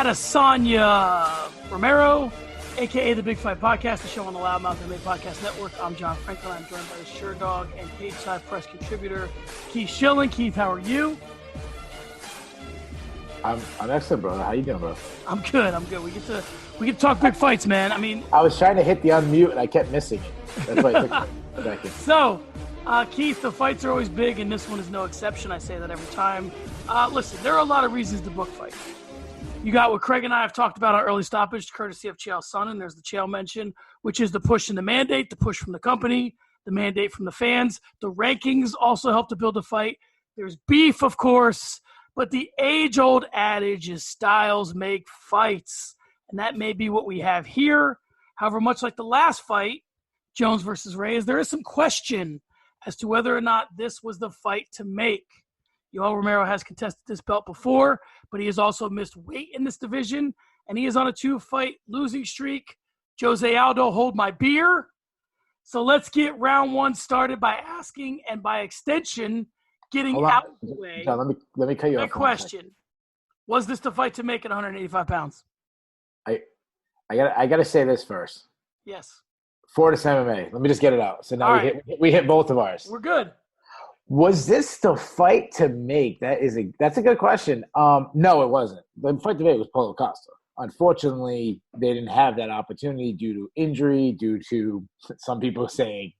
Adesanya Romero, a.k.a. the Big Fight Podcast, the show on the Loudmouth MMA Podcast Network. I'm John Franklin. I'm joined by the Sure Dog and Cage Side Press contributor, Keith Shillan. Keith, how are you? I'm excellent, brother. How you doing, bro? I'm good. We get to talk big fights, man. I mean, I was trying to hit the unmute and I kept missing it. That's why it took a second. So, Keith, the fights are always big, and this one is no exception. I say that every time. Listen, there are a lot of reasons to book fights. You got what Craig and I have talked about our early stoppage, courtesy of Chael Sonnen. There's the Chael mention, which is the push and the mandate, the push from the company, the mandate from the fans. The rankings also help to build a fight. There's beef, of course, but the age-old adage is styles make fights, and that may be what we have here. However, much like the last fight, Jones versus Reyes, there is some question as to whether or not this was the fight to make. Yoel Romero has contested this belt before, but he has also missed weight in this division, and he is on a 2-fight losing streak. Jose Aldo, hold my beer. So let's get round one started by asking, and by extension, getting out of the way. John, let me cut you off. My question, was this the fight to make at 185 pounds? I gotta say this first. Yes. Fortis MMA. Let me just get it out. So now we hit both of ours. We're good. Was this the fight to make? That's a good question. No, it wasn't. The fight to make was Paulo Costa. Unfortunately, they didn't have that opportunity due to injury, due to some people saying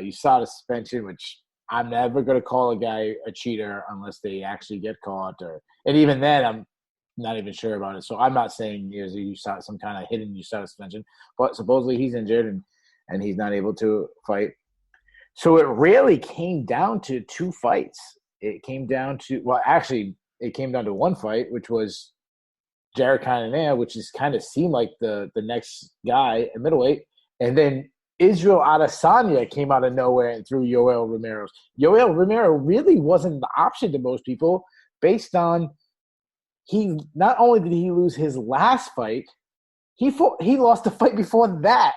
you saw the suspension, which I'm never going to call a guy a cheater unless they actually get caught. And even then, I'm not even sure about it. So I'm not saying you saw some kind of hidden suspension. But supposedly he's injured and he's not able to fight. So it really came down to 2 fights. It came down to one fight, which was Jared Cannonier, which just kind of seemed like the next guy at middleweight. And then Israel Adesanya came out of nowhere and threw Yoel Romero. Yoel Romero really wasn't the option to most people based on he not only did he lose his last fight, he lost the fight before that.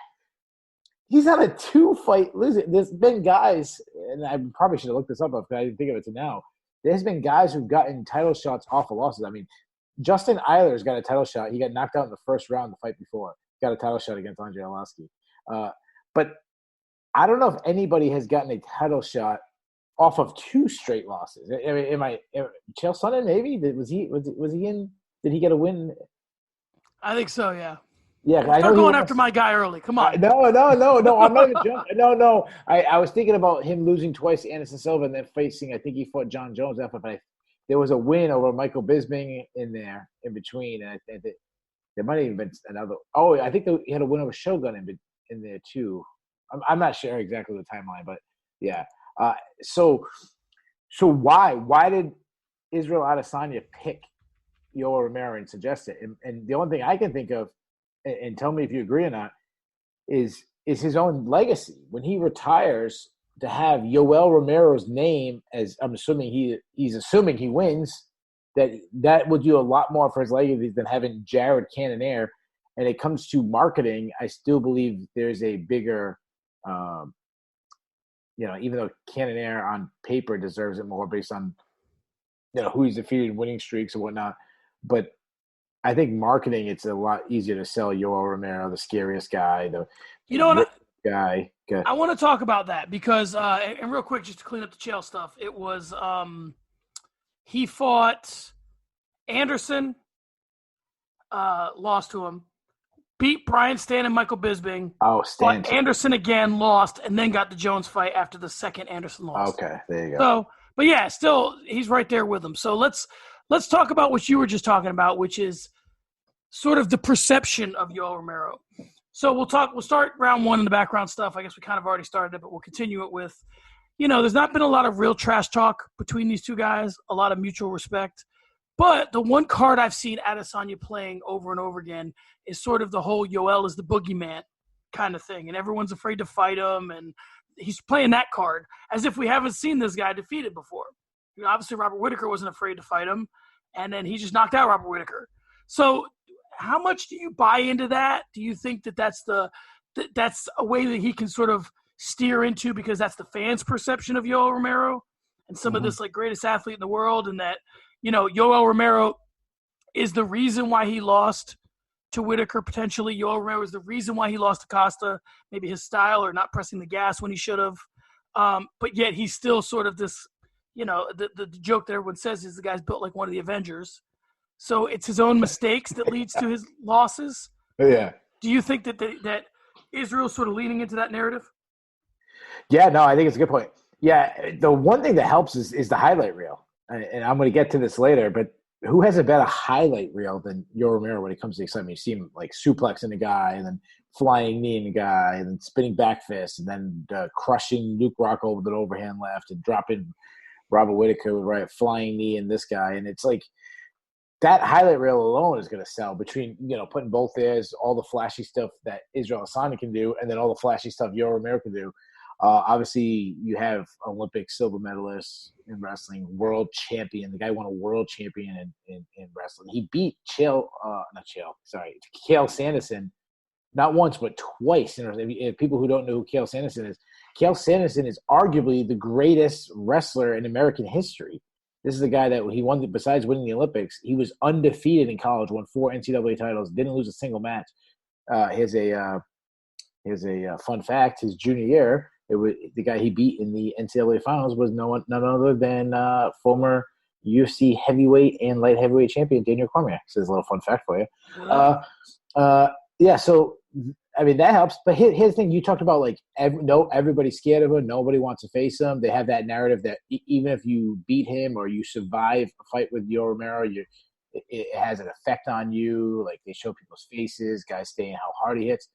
He's on a 2-fight losing. There's been guys, and I probably should have looked this up because I didn't think of it to now. There's been guys who've gotten title shots off of losses. I mean, Justin Eiler's got a title shot. He got knocked out in the first round the fight before. Got a title shot against Andre Arlovski. But I don't know if anybody has gotten a title shot off of 2 straight losses. I mean, Chael Sonnen maybe? Was he in? Did he get a win? I think so, yeah. Yeah, I know going after my guy early. Come on. No. I'm not even joking. No. I was thinking about him losing twice to Anderson Silva and then facing. I think he fought John Jones after. But there was a win over Michael Bisping in there in between, and I think there might have even been another. Oh, I think he had a win over Shogun in there too. I'm not sure exactly the timeline, but yeah. So why did Israel Adesanya pick Yoel Romero and suggest it? And the only thing I can think of, and tell me if you agree or not, is his own legacy. When he retires, to have Yoel Romero's name, as I'm assuming he's assuming he wins, that would do a lot more for his legacy than having Jared Cannonier. And it comes to marketing, I still believe there's a bigger, even though Cannonier on paper deserves it more based on, who he's defeated, winning streaks and whatnot. But I think marketing, it's a lot easier to sell Yoel Romero, the scariest guy, guy. Okay. I want to talk about that because, and real quick, just to clean up the Chael stuff, it was he fought Anderson, lost to him, beat Brian Stann and Michael Bisping. Oh, Stann. Anderson again lost, and then got the Jones fight after the second Anderson lost. Okay, there you go. So, but yeah, still he's right there with him. So let's talk about what you were just talking about, which is sort of the perception of Yoel Romero. So we'll start round one in the background stuff. I guess we kind of already started it, but we'll continue it with, there's not been a lot of real trash talk between these two guys, a lot of mutual respect. But the one card I've seen Adesanya playing over and over again is sort of the whole Yoel is the boogeyman kind of thing. And everyone's afraid to fight him. And he's playing that card as if we haven't seen this guy defeated before. Obviously, Robert Whittaker wasn't afraid to fight him. And then he just knocked out Robert Whittaker. So how much do you buy into that? Do you think that that's a way that he can sort of steer into because that's the fans' perception of Yoel Romero and some of this like greatest athlete in the world, and that, Yoel Romero is the reason why he lost to Whitaker, potentially. Yoel Romero is the reason why he lost to Costa, maybe his style or not pressing the gas when he should have. But yet he's still sort of this, the joke that everyone says is the guy's built like one of the Avengers. So it's his own mistakes that leads to his losses. Yeah. Do you think that Israel's sort of leaning into that narrative? Yeah, no, I think it's a good point. Yeah, the one thing that helps is the highlight reel. And I'm going to get to this later, but who has a better highlight reel than Yoel Romero when it comes to excitement? You see him like suplexing a guy and then flying knee in a guy and then spinning back fist and then crushing Luke Rockhold with an overhand left and dropping Robert Whitaker with right flying knee in this guy. And it's like that highlight reel alone is going to sell between, putting both theirs, all the flashy stuff that Israel Adesanya can do, and then all the flashy stuff Yoel Romero can do. Obviously, you have Olympic silver medalist in wrestling, world champion. The guy won a world champion in wrestling. He beat Chael Sanderson not once but twice. People who don't know who Chael Sanderson is arguably the greatest wrestler in American history. This is the guy that he won. Besides winning the Olympics, he was undefeated in college, won 4 NCAA titles, didn't lose a single match. Here's a fun fact: his junior year, the guy he beat in the NCAA finals was none other than former UFC heavyweight and light heavyweight champion Daniel Cormier. So there's a little fun fact for you. Yeah. So I mean that helps. But here's the thing: you talked about like everybody's scared of him. Nobody wants to face him. They have that narrative that even if you beat him or you survive a fight with Yoel Romero, it has an effect on you. Like they show people's faces, guys saying how hard he hits.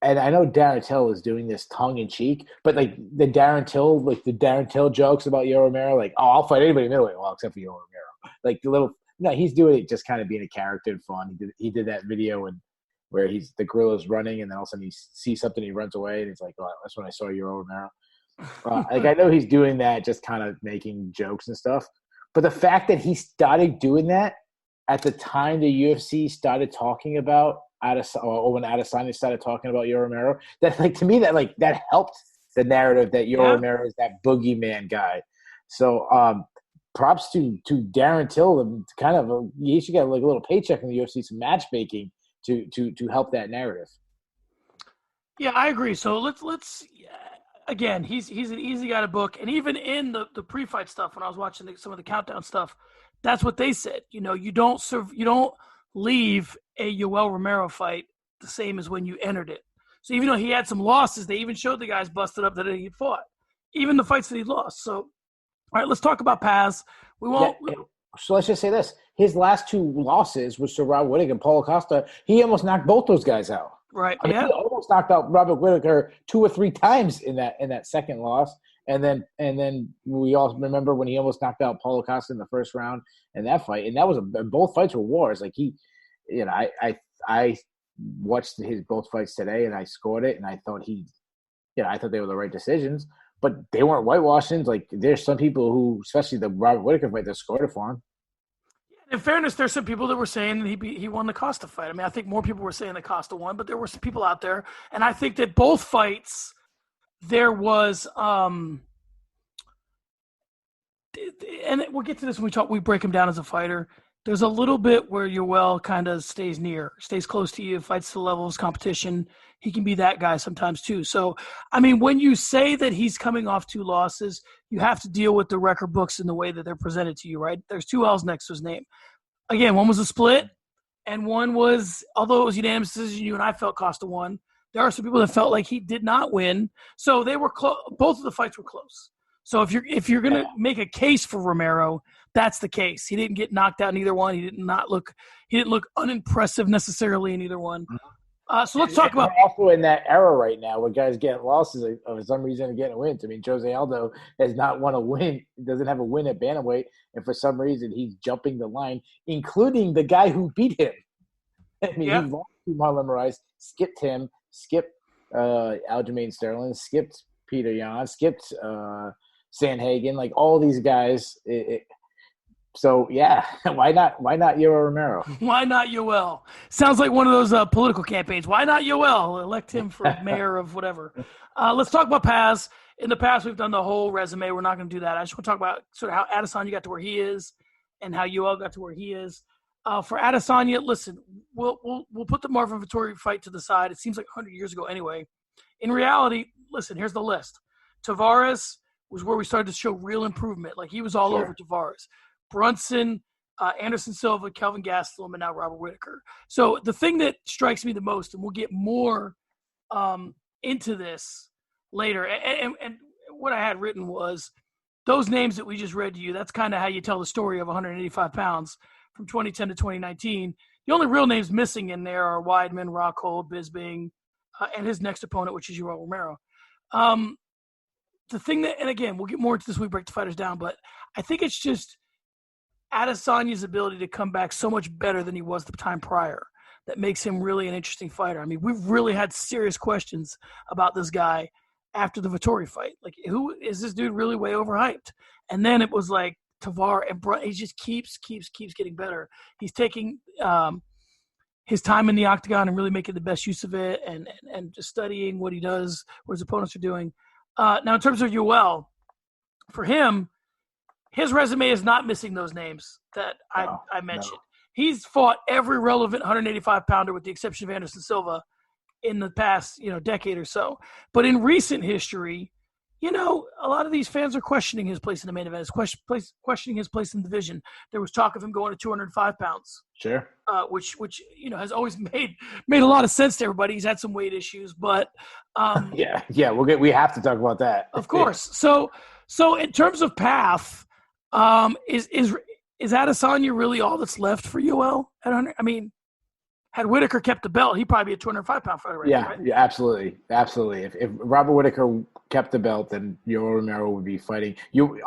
And I know Darren Till is doing this tongue in cheek, but like the Darren Till jokes about Yoel Romero, like, oh, I'll fight anybody middleweight, well, except for Yoel Romero. Like he's doing it just kind of being a character and fun. He did that video where the gorilla's running and then all of a sudden he sees something, he runs away, and he's like, oh, that's when I saw Yoel Romero. Like I know he's doing that, just kind of making jokes and stuff. But the fact that he started doing that at the time the UFC started talking about or when Adesanya started talking about Yoel Romero, that like to me that helped the narrative that Yoel Romero is that boogeyman guy. So props to Darren Till, kind of he should get like a little paycheck in the UFC, some matchmaking to help that narrative. Yeah, I agree. So let's again, he's an easy guy to book, and even in the pre-fight stuff when I was watching some of the countdown stuff, that's what they said. You don't leave a Yoel Romero fight the same as when you entered it. So even though he had some losses, they even showed the guys busted up that he fought, even the fights that he lost. So, all right, let's talk about Paz. We won't. Yeah, so let's just say this: his last 2 losses was to Robert Whitaker and Paulo Costa. He almost knocked both those guys out. Right. He almost knocked out Robert Whitaker 2 or 3 times in that second loss. And then we all remember when he almost knocked out Paulo Costa in the first round in that fight. And that was both fights were wars. Like I watched his both fights today and I scored it and I thought I thought they were the right decisions, but they weren't whitewashings. Like there's some people who, especially the Robert Whitaker fight, that scored it for him. In fairness, there's some people that were saying he won the Costa fight. I mean, I think more people were saying that Costa won, but there were some people out there. And I think that both fights, there was and we'll get to this when we break him down as a fighter. There's a little bit where Yoel kind of stays close to you, fights to the level of his competition. He can be that guy sometimes too. So, I mean, when you say that he's coming off 2 losses, you have to deal with the record books in the way that they're presented to you, right? There's 2 L's next to his name. Again, one was a split, and one was, although it was unanimous decision, you and I felt Costa won. There are some people that felt like he did not win. So they were close. Both of the fights were close. So if you're going to make a case for Romero, that's the case. He didn't get knocked out in either one. He didn't look unimpressive necessarily in either one. So let's talk about. We're also in that era right now where guys getting losses for some reason and getting wins. I mean, Jose Aldo has not won a win, doesn't have a win at bantamweight, and for some reason he's jumping the line, including the guy who beat him. I mean, he lost to Marlon Moraes, skipped him, skipped Aljamain Sterling, skipped Peter Yan, skipped Sandhagen, like all these guys. So yeah, why not Yoel Romero? Why not Yoel? Sounds like one of those political campaigns. Why not Yoel? Elect him for mayor of whatever. Let's talk about Paz. In the past, we've done the whole resume. We're not going to do that. I just want to talk about sort of how Adesanya got to where he is, and how Yoel got to where he is. For Adesanya, listen, we'll put the Marvin Vettori fight to the side. It seems like 100 years ago anyway. In reality, listen, here's the list. Tavares was where we started to show real improvement. Like, he was all over Tavares. Brunson, Anderson Silva, Kelvin Gastelum, and now Robert Whittaker. So the thing that strikes me the most, and we'll get more into this later, and what I had written was those names that we just read to you, that's kind of how you tell the story of 185 pounds from 2010 to 2019. The only real names missing in there are Weidman, Rockhold, Bisping, and his next opponent, which is Yoel Romero. The thing that, and again, we'll get more into this when we break the fighters down, but I think it's just Adesanya's ability to come back so much better than he was the time prior that makes him really an interesting fighter. I mean, we've really had serious questions about this guy after the Vettori fight. Like, who is this dude really way overhyped? And then it was like Tavares and he just keeps getting better. He's taking his time in the octagon and really making the best use of it, and just studying what he does, what his opponents are doing. Now, in terms of Yoel, for him, his resume is not missing those names that I mentioned. No. He's fought every relevant 185-pounder with the exception of Anderson Silva in the past, decade or so. But in recent history, a lot of these fans are questioning his place in the main event, questioning his place in the division. There was talk of him going to 205 pounds. Sure. Which has always made a lot of sense to everybody. He's had some weight issues, but we have to talk about that. Of course. So in terms of path, is Adesanya really all that's left for Yoel at 100? I mean, had Whittaker kept the belt, he'd probably be a 205-pound fighter right now, right? Yeah, absolutely. If Robert Whittaker kept the belt, then Yoel Romero would be fighting. Yoel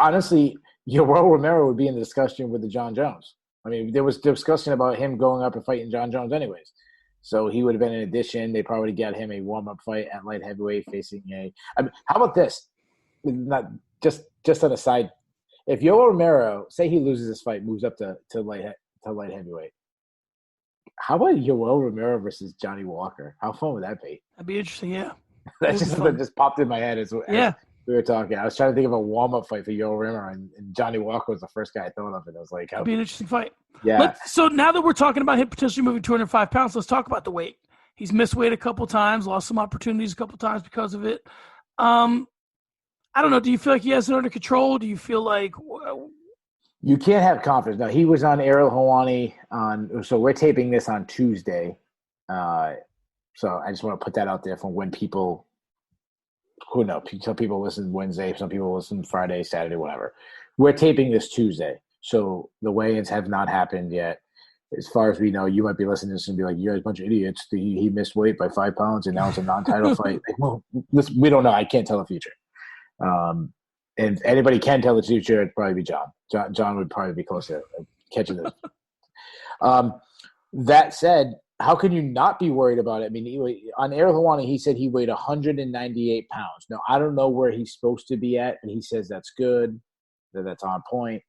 Romero would be in the discussion with the John Jones. I mean, there was discussion about him going up and fighting John Jones anyways. So he would have been an addition. They probably got him a warm-up fight at light heavyweight facing how about this? Not just on a side. If Yoel Romero, say he loses this fight, moves up to light heavyweight, how about Yoel Romero versus Johnny Walker? How fun would that be? That'd be interesting, yeah. That's just something that just popped in my head as we were talking. I was trying to think of a warm-up fight for Yoel Romero, and Johnny Walker was the first guy I thought of, and I was like, that'd be an interesting fight. Yeah. So now that we're talking about him potentially moving 205 pounds, let's talk about the weight. He's missed weight a couple times, lost some opportunities a couple times because of it. I don't know. Do you feel like he has it under control? Do you feel like you can't have confidence? No, he was on Ariel Helwani so we're taping this on Tuesday. So I just want to put that out there for when people who know. Some people listen Wednesday, some people listen Friday, Saturday, whatever. We're taping this Tuesday. So the weigh-ins have not happened yet. As far as we know, you might be listening to this and be like, "You're a bunch of idiots. He missed weight by 5 pounds and now it's a non-title fight." Well, listen, we don't know. I can't tell the future. And if anybody can tell the future, it'd probably be John. John would probably be close to catching this. That said, how can you not be worried about it? I mean, on Ariel Helwani, he said he weighed 198 pounds. Now, I don't know where he's supposed to be at, but he says that's good, that's on point.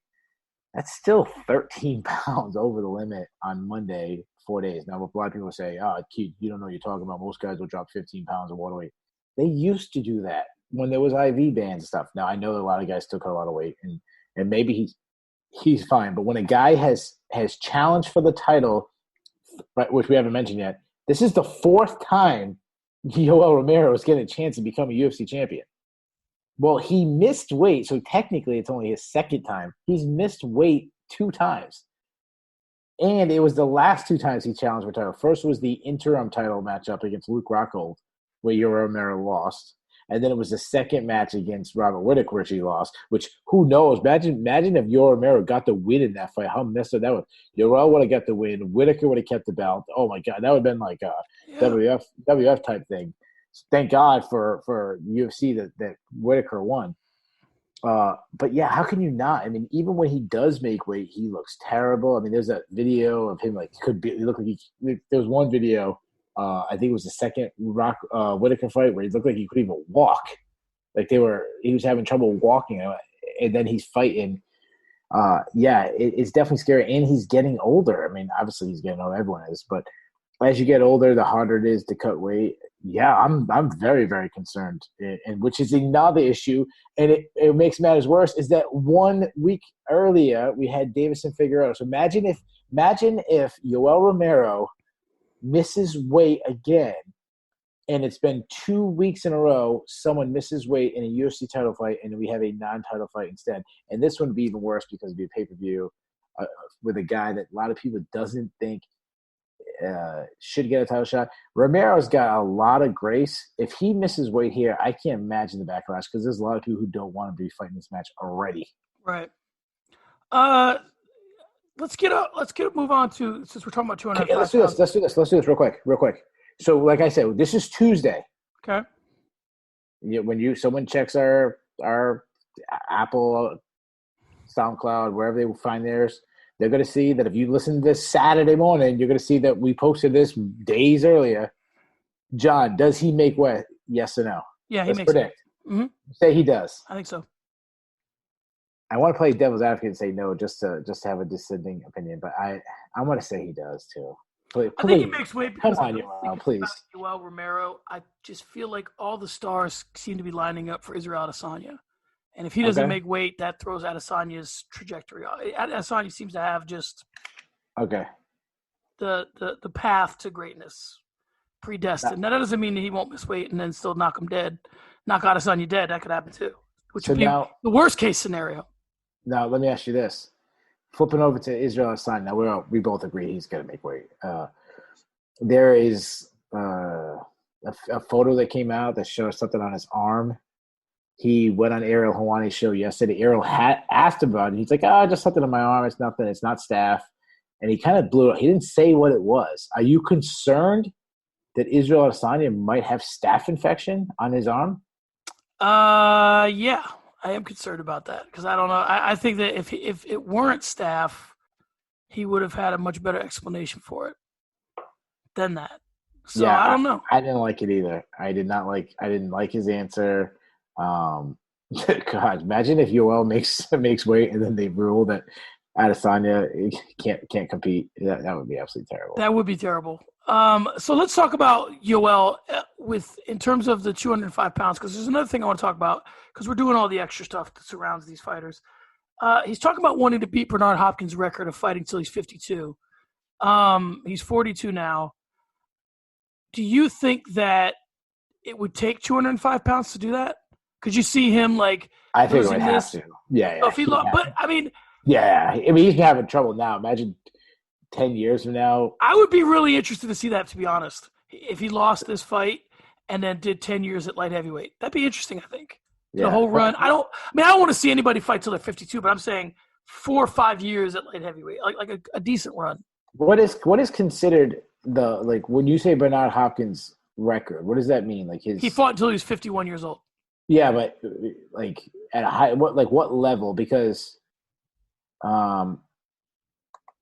That's still 13 pounds over the limit on Monday, 4 days. Now, a lot of people say, Keith, you don't know what you're talking about. Most guys will drop 15 pounds of water weight. They used to do that when there was IV bans and stuff. Now, I know that a lot of guys still cut a lot of weight, and maybe he's fine. But when a guy has challenged for the title, which we haven't mentioned yet, this is the fourth time Yoel Romero is getting a chance to become a UFC champion. Well, he missed weight, so technically it's only his second time. He's missed weight 2 times. And it was the last 2 times he challenged for title. First was the interim title matchup against Luke Rockhold, where Yoel Romero lost. And then it was the second match against Robert Whittaker, which he lost, which who knows? Imagine if Yoel Romero got the win in that fight. How messed up that was. Yoel would have got the win. Whittaker would have kept the belt. Oh, my God. That would have been like a WF type thing. Thank God for UFC that Whittaker won. But, yeah, how can you not? I mean, even when he does make weight, he looks terrible. I mean, there's that video of him, there was one video, I think it was the second Whittaker fight where he looked like he couldn't even walk. Like he was having trouble walking, and then he's fighting. It's definitely scary, and he's getting older. I mean, obviously he's getting older, everyone is, but as you get older, the harder it is to cut weight. Yeah, I'm very, very concerned, and which is another issue. And it makes matters worse is that 1 week earlier we had Davison Figueroa. So imagine if Yoel Romero misses weight again, and it's been 2 weeks in a row someone misses weight in a UFC title fight, and we have a non-title fight instead. And this one would be even worse because it'd be a pay-per-view with a guy that a lot of people doesn't think should get a title shot. Romero's got a lot of grace. If he misses weight here, I can't imagine the backlash because there's a lot of people who don't want to be fighting this match already. Right. Let's move on to, since we're talking about 205 okay, let's do this real quick. So like I said, this is Tuesday. Okay. When someone checks our Apple, SoundCloud, wherever they find theirs, they're going to see that if you listen to this Saturday morning, you're going to see that we posted this days earlier. John, does he make weight? Yes or no? Yeah, he Let's makes predict. Mm-hmm. Say he does. I think so. I want to play devil's advocate and say no, just to have a dissenting opinion, but I want to say he does too. Please. I think he makes weight because come on, Yoel, please. Yoel Romero, I just feel like all the stars seem to be lining up for Israel Adesanya. And if he doesn't make weight, that throws Adesanya's trajectory off. Adesanya seems to have just the path to greatness predestined. Now, that doesn't mean that he won't miss weight and then still knock Adesanya dead. That could happen too, which would be the worst case scenario. Now, let me ask you this. Flipping over to Israel Adesanya, now we both agree he's going to make weight. There is a photo that came out that shows something on his arm. He went on Ariel Helwani's show yesterday. Ariel asked him about it. He's like, just something on my arm. It's nothing. It's not staph. And he kind of blew it. He didn't say what it was. Are you concerned that Israel Adesanya might have staph infection on his arm? Yeah, I am concerned about that because I don't know. I think that if it weren't staph, he would have had a much better explanation for it than that. So yeah, I don't know. I didn't like it either. I didn't like his answer. God, imagine if Yoel makes weight and then they rule that Adesanya can't compete. That would be absolutely terrible. That would be terrible. So let's talk about Yoel in terms of the 205 pounds, because there's another thing I want to talk about because we're doing all the extra stuff that surrounds these fighters. He's talking about wanting to beat Bernard Hopkins' record of fighting till he's 52. He's 42 now. Do you think that it would take 205 pounds to do that? Could you see him I think it would have to. Yeah. If he but I mean. Yeah, I mean he's having trouble now. Imagine 10 years from now. I would be really interested to see that, to be honest. If he lost this fight and then did 10 years at light heavyweight, that'd be interesting. I think the whole run. I don't want to see anybody fight till they're 52, but I'm saying 4 or 5 years at light heavyweight, like a decent run. What is considered when you say Bernard Hopkins' record? What does that mean? He fought until he was 51 years old. Yeah, but at a high what level? Because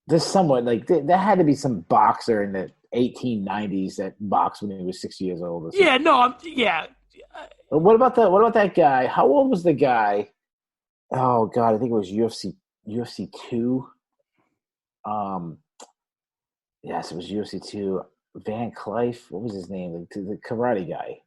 there's someone there had to be some boxer in the 1890s that boxed when he was 6 years old. Yeah, no, yeah. What about that guy? How old was the guy? Oh God, I think it was UFC 2. Yes, it was UFC 2. Van Cliff, what was his name? The karate guy.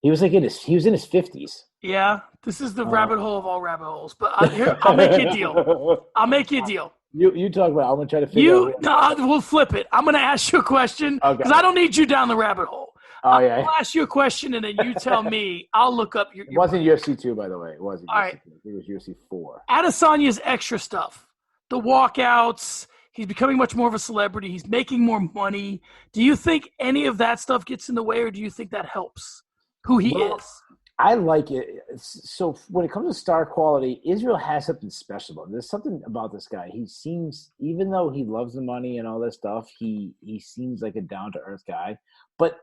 He was in his 50s. Yeah, this is the rabbit hole of all rabbit holes. But I'll make you a deal. You talk about it. I'm going to try to figure out. No, we'll flip it. I'm going to ask you a question because I don't need you down the rabbit hole. I'll ask you a question and then you tell me. I'll look up your. It wasn't UFC 2, by the way. It wasn't. All right. It was UFC 4. Adesanya's extra stuff, the walkouts. He's becoming much more of a celebrity. He's making more money. Do you think any of that stuff gets in the way, or do you think that helps who he is? I like it. So when it comes to star quality, Israel has something special about him. There's something about this guy. He seems, even though he loves the money and all that stuff, he seems like a down-to-earth guy. But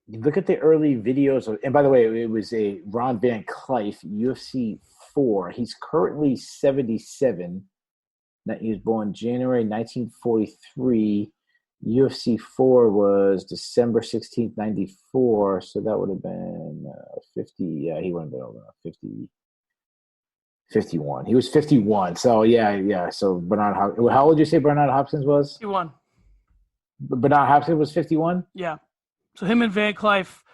look at the early videos. And by the way, it was a Ron Van Cliff, UFC 4. He's currently 77. He was born January 1943. UFC 4 was December 16th, 94. So that would have been 50. Yeah, he wouldn't have been old enough. 51. He was 51. So, yeah. So, Bernard Hopkins. How old did you say Bernard Hopkins was? 51. Bernard Hopkins was 51. Yeah. So him and Van Cliff.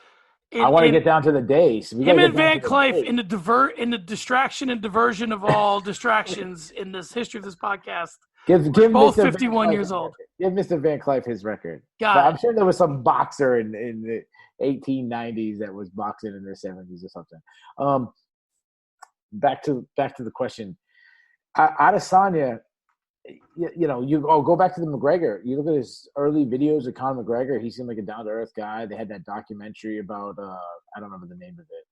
I want to get down to the days. Him and Van Cliff in the distraction and diversion of all distractions in this history of this podcast. Give both Mr. 51 years old. Give Mr. Van Cliff his record. I'm sure there was some boxer in the 1890s that was boxing in their 70s or something. Back to the question. Adesanya, you go back to the McGregor. You look at his early videos of Conor McGregor. He seemed like a down to earth guy. They had that documentary about I don't remember the name of it.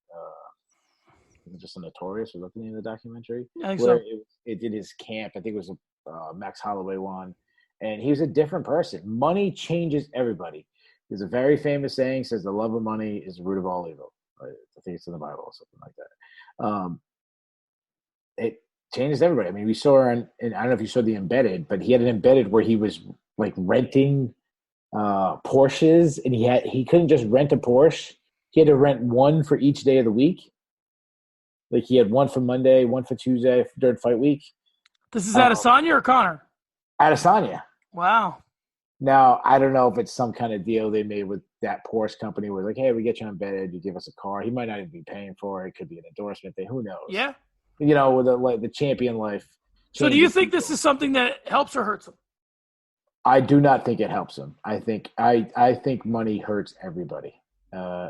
Was it just a Notorious? Or looking in the documentary, I think so. It did his camp. I think it was a Max Holloway one, and he was a different person. Money changes everybody. There's a very famous saying says the love of money is the root of all evil. I think it's in the Bible or something like that. It changes everybody. I mean, we saw and I don't know if you saw the Embedded, but he had an Embedded where he was like renting Porsches, and he couldn't just rent a Porsche. He had to rent one for each day of the week. Like he had one for Monday, one for Tuesday during fight week. This is Adesanya or Conor? Adesanya. Wow. Now, I don't know if it's some kind of deal they made with that Porsche company where like, hey, we get you Embedded, you give us a car. He might not even be paying for it. It could be an endorsement thing. Who knows? Yeah. With the champion life. So do you think this is something that helps or hurts him? I do not think it helps him. I think money hurts everybody.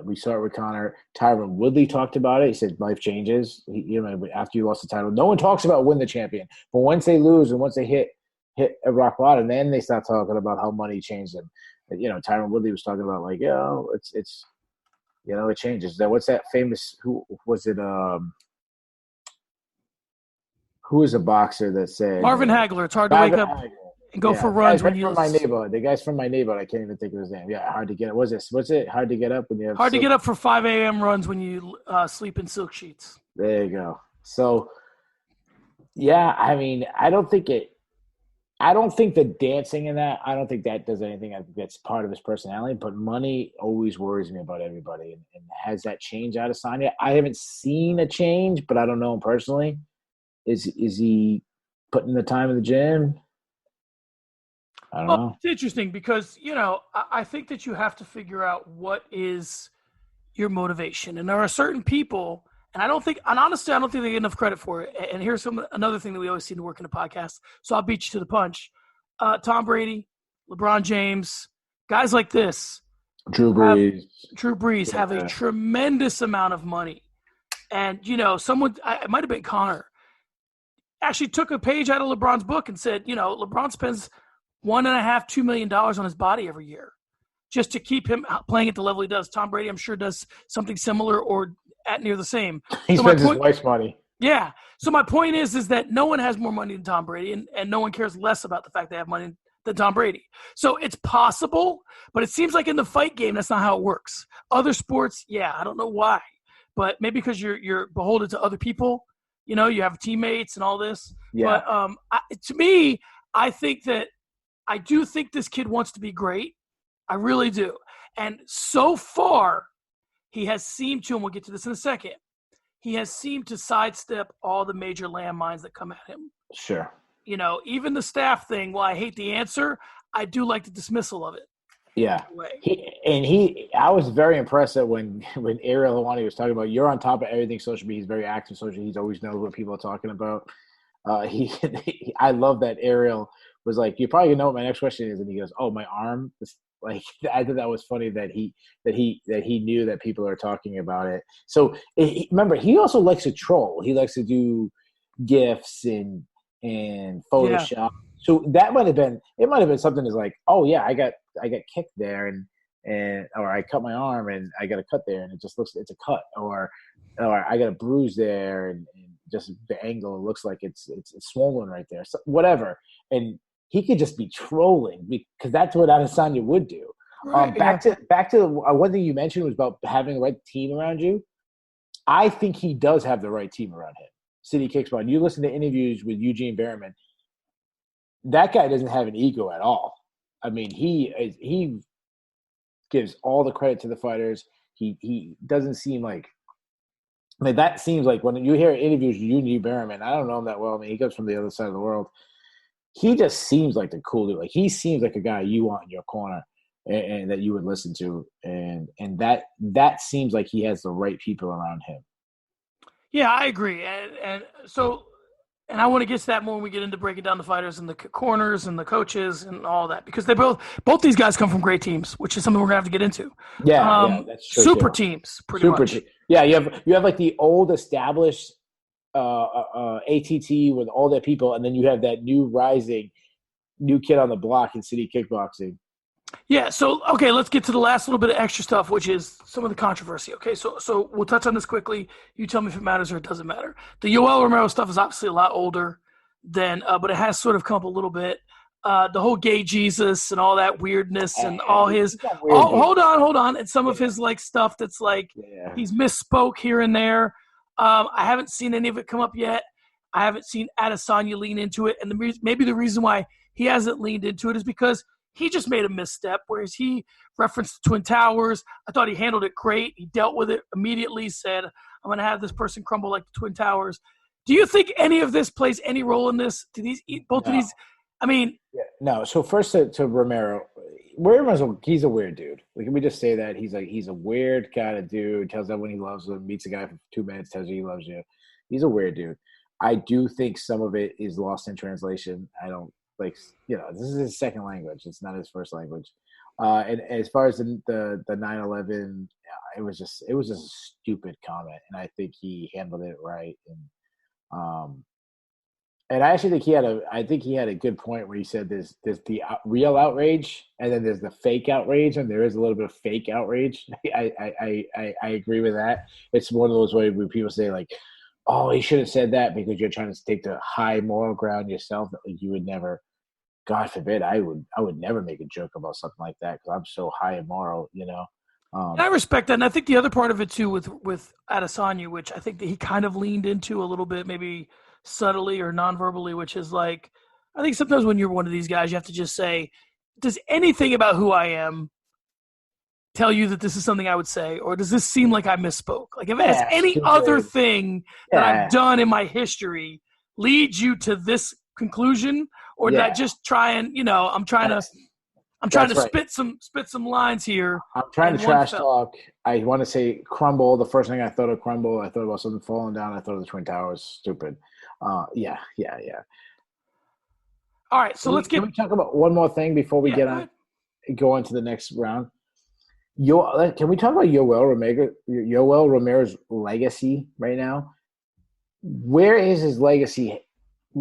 We saw it with Conor. Tyron Woodley talked about it. He said life changes. After you lost the title, no one talks about win the champion. But once they lose and once they hit a rock bottom, then they start talking about how money changed them. Tyron Woodley was talking about like, it's it changes. What's that famous? Who was it? Who is a boxer that said Marvin Hagler? It's hard to wake up and go for runs when you. The guy's from my neighborhood. I can't even think of his name. Yeah, hard to get. What's it? Hard to get up when you have. Hard to get up for 5 a.m. runs when you sleep in silk sheets. There you go. So, yeah, I mean, I don't think the dancing in that. I don't think that does anything. I think that's part of his personality. But money always worries me about everybody. And has that changed Adesanya? I haven't seen a change, but I don't know him personally. Is he putting the time in the gym? I don't know. It's interesting because, I think that you have to figure out what is your motivation. And there are certain people, and honestly, I don't think they get enough credit for it. And here's another thing that we always seem to work in the podcast. So I'll beat you to the punch. Tom Brady, LeBron James, guys like this. Drew Brees have a tremendous amount of money. And, someone, it might have been Connor, actually took a page out of LeBron's book and said, LeBron spends $1.5–2 million on his body every year just to keep him playing at the level he does. Tom Brady, I'm sure, does something similar or at near the same. He spends his wife's money. Yeah. So my point is that no one has more money than Tom Brady, and no one cares less about the fact they have money than Tom Brady. So it's possible, but it seems like in the fight game, that's not how it works. Other sports, yeah, I don't know why, but maybe because you're beholden to other people. You have teammates and all this. Yeah. But to me, I do think this kid wants to be great. I really do. And so far, he has seemed to, and we'll get to this in a second, he has seemed to sidestep all the major landmines that come at him. Sure. Even the staff thing, while I hate the answer, I do like the dismissal of it. Yeah. I was very impressed that when Ariel Helwani was talking about, you're on top of everything social media. He's very active social. He's always knows what people are talking about. I love that Ariel was like, you probably know what my next question is. And he goes, oh, my arm. Like, I thought that was funny that he knew that people are talking about it. So remember, he also likes to troll. He likes to do GIFs and Photoshop. Yeah. So that might have been something that's like, oh yeah, I got kicked there or I cut my arm and I got a cut there and it just looks, it's a cut, or I got a bruise there and just the angle looks like it's swollen right there. So whatever. And he could just be trolling because that's what Adesanya would do. Right, back to one thing you mentioned was about having the right team around you. I think he does have the right team around him. City Kickspot. You listen to interviews with Eugene Behrman. That guy doesn't have an ego at all. I mean, he gives all the credit to the fighters. He doesn't seem like. I mean, that seems like when you hear interviews with Eugene Behrman. I don't know him that well. I mean, he comes from the other side of the world. he just seems like the cool dude. Like he seems like a guy you want in your corner and that you would listen to, and that seems like he has the right people around him. Yeah, I agree, and I want to get to that more when we get into breaking down the fighters and the corners and the coaches and all that, because they both these guys come from great teams, which is something we're gonna have to get into. Yeah, that's true. Super teams, pretty much. Yeah, you have like the old established ATT with all their people, and then you have that new kid on the block in City Kickboxing. Yeah, so, okay, let's get to the last little bit of extra stuff, which is some of the controversy, okay? So we'll touch on this quickly. You tell me if it matters or it doesn't matter. The Yoel Romero stuff is obviously a lot older than but it has sort of come up a little bit. The whole gay Jesus and all that weirdness and all his – hold on. And some of his, like, stuff that's like he's misspoke here and there. I haven't seen any of it come up yet. I haven't seen Adesanya lean into it. And maybe the reason why he hasn't leaned into it is because – he just made a misstep, whereas he referenced the Twin Towers. I thought he handled it great. He dealt with it immediately, said, I'm going to have this person crumble like the Twin Towers. Do you think any of this plays any role in this? Do both of these – I mean – No. So first to Romero. He's a weird dude. Like, can we just say that? He's a weird kind of dude, tells everyone he loves him, meets a guy for 2 minutes, tells you he loves you. He's a weird dude. I do think some of it is lost in translation. I don't – this is his second language. It's not his first language. And as far as the 9/11, it was just a stupid comment, and I think he handled it right. And I actually think he had a good point where he said there's the real outrage, and then there's the fake outrage, and there is a little bit of fake outrage. I agree with that. It's one of those ways where people say like, oh, he should have said that because you're trying to take the high moral ground yourself. That like you would never, God forbid, I would never make a joke about something like that because I'm so high in moral, I respect that, and I think the other part of it too with Adesanya, which I think that he kind of leaned into a little bit, maybe subtly or non-verbally, which is like, I think sometimes when you're one of these guys, you have to just say, does anything about who I am tell you that this is something I would say, or does this seem like I misspoke? Like if it has any other thing that I've done in my history lead you to this conclusion, or did I just try and I'm trying to spit some lines here. I'm trying to trash talk. I want to say crumble. The first thing I thought of crumble, I thought about something falling down. I thought of the Twin Towers. Stupid. Yeah. All right, so can we talk about one more thing before we go on to the next round? Can we talk about Yoel Romero's legacy right now? Where is his legacy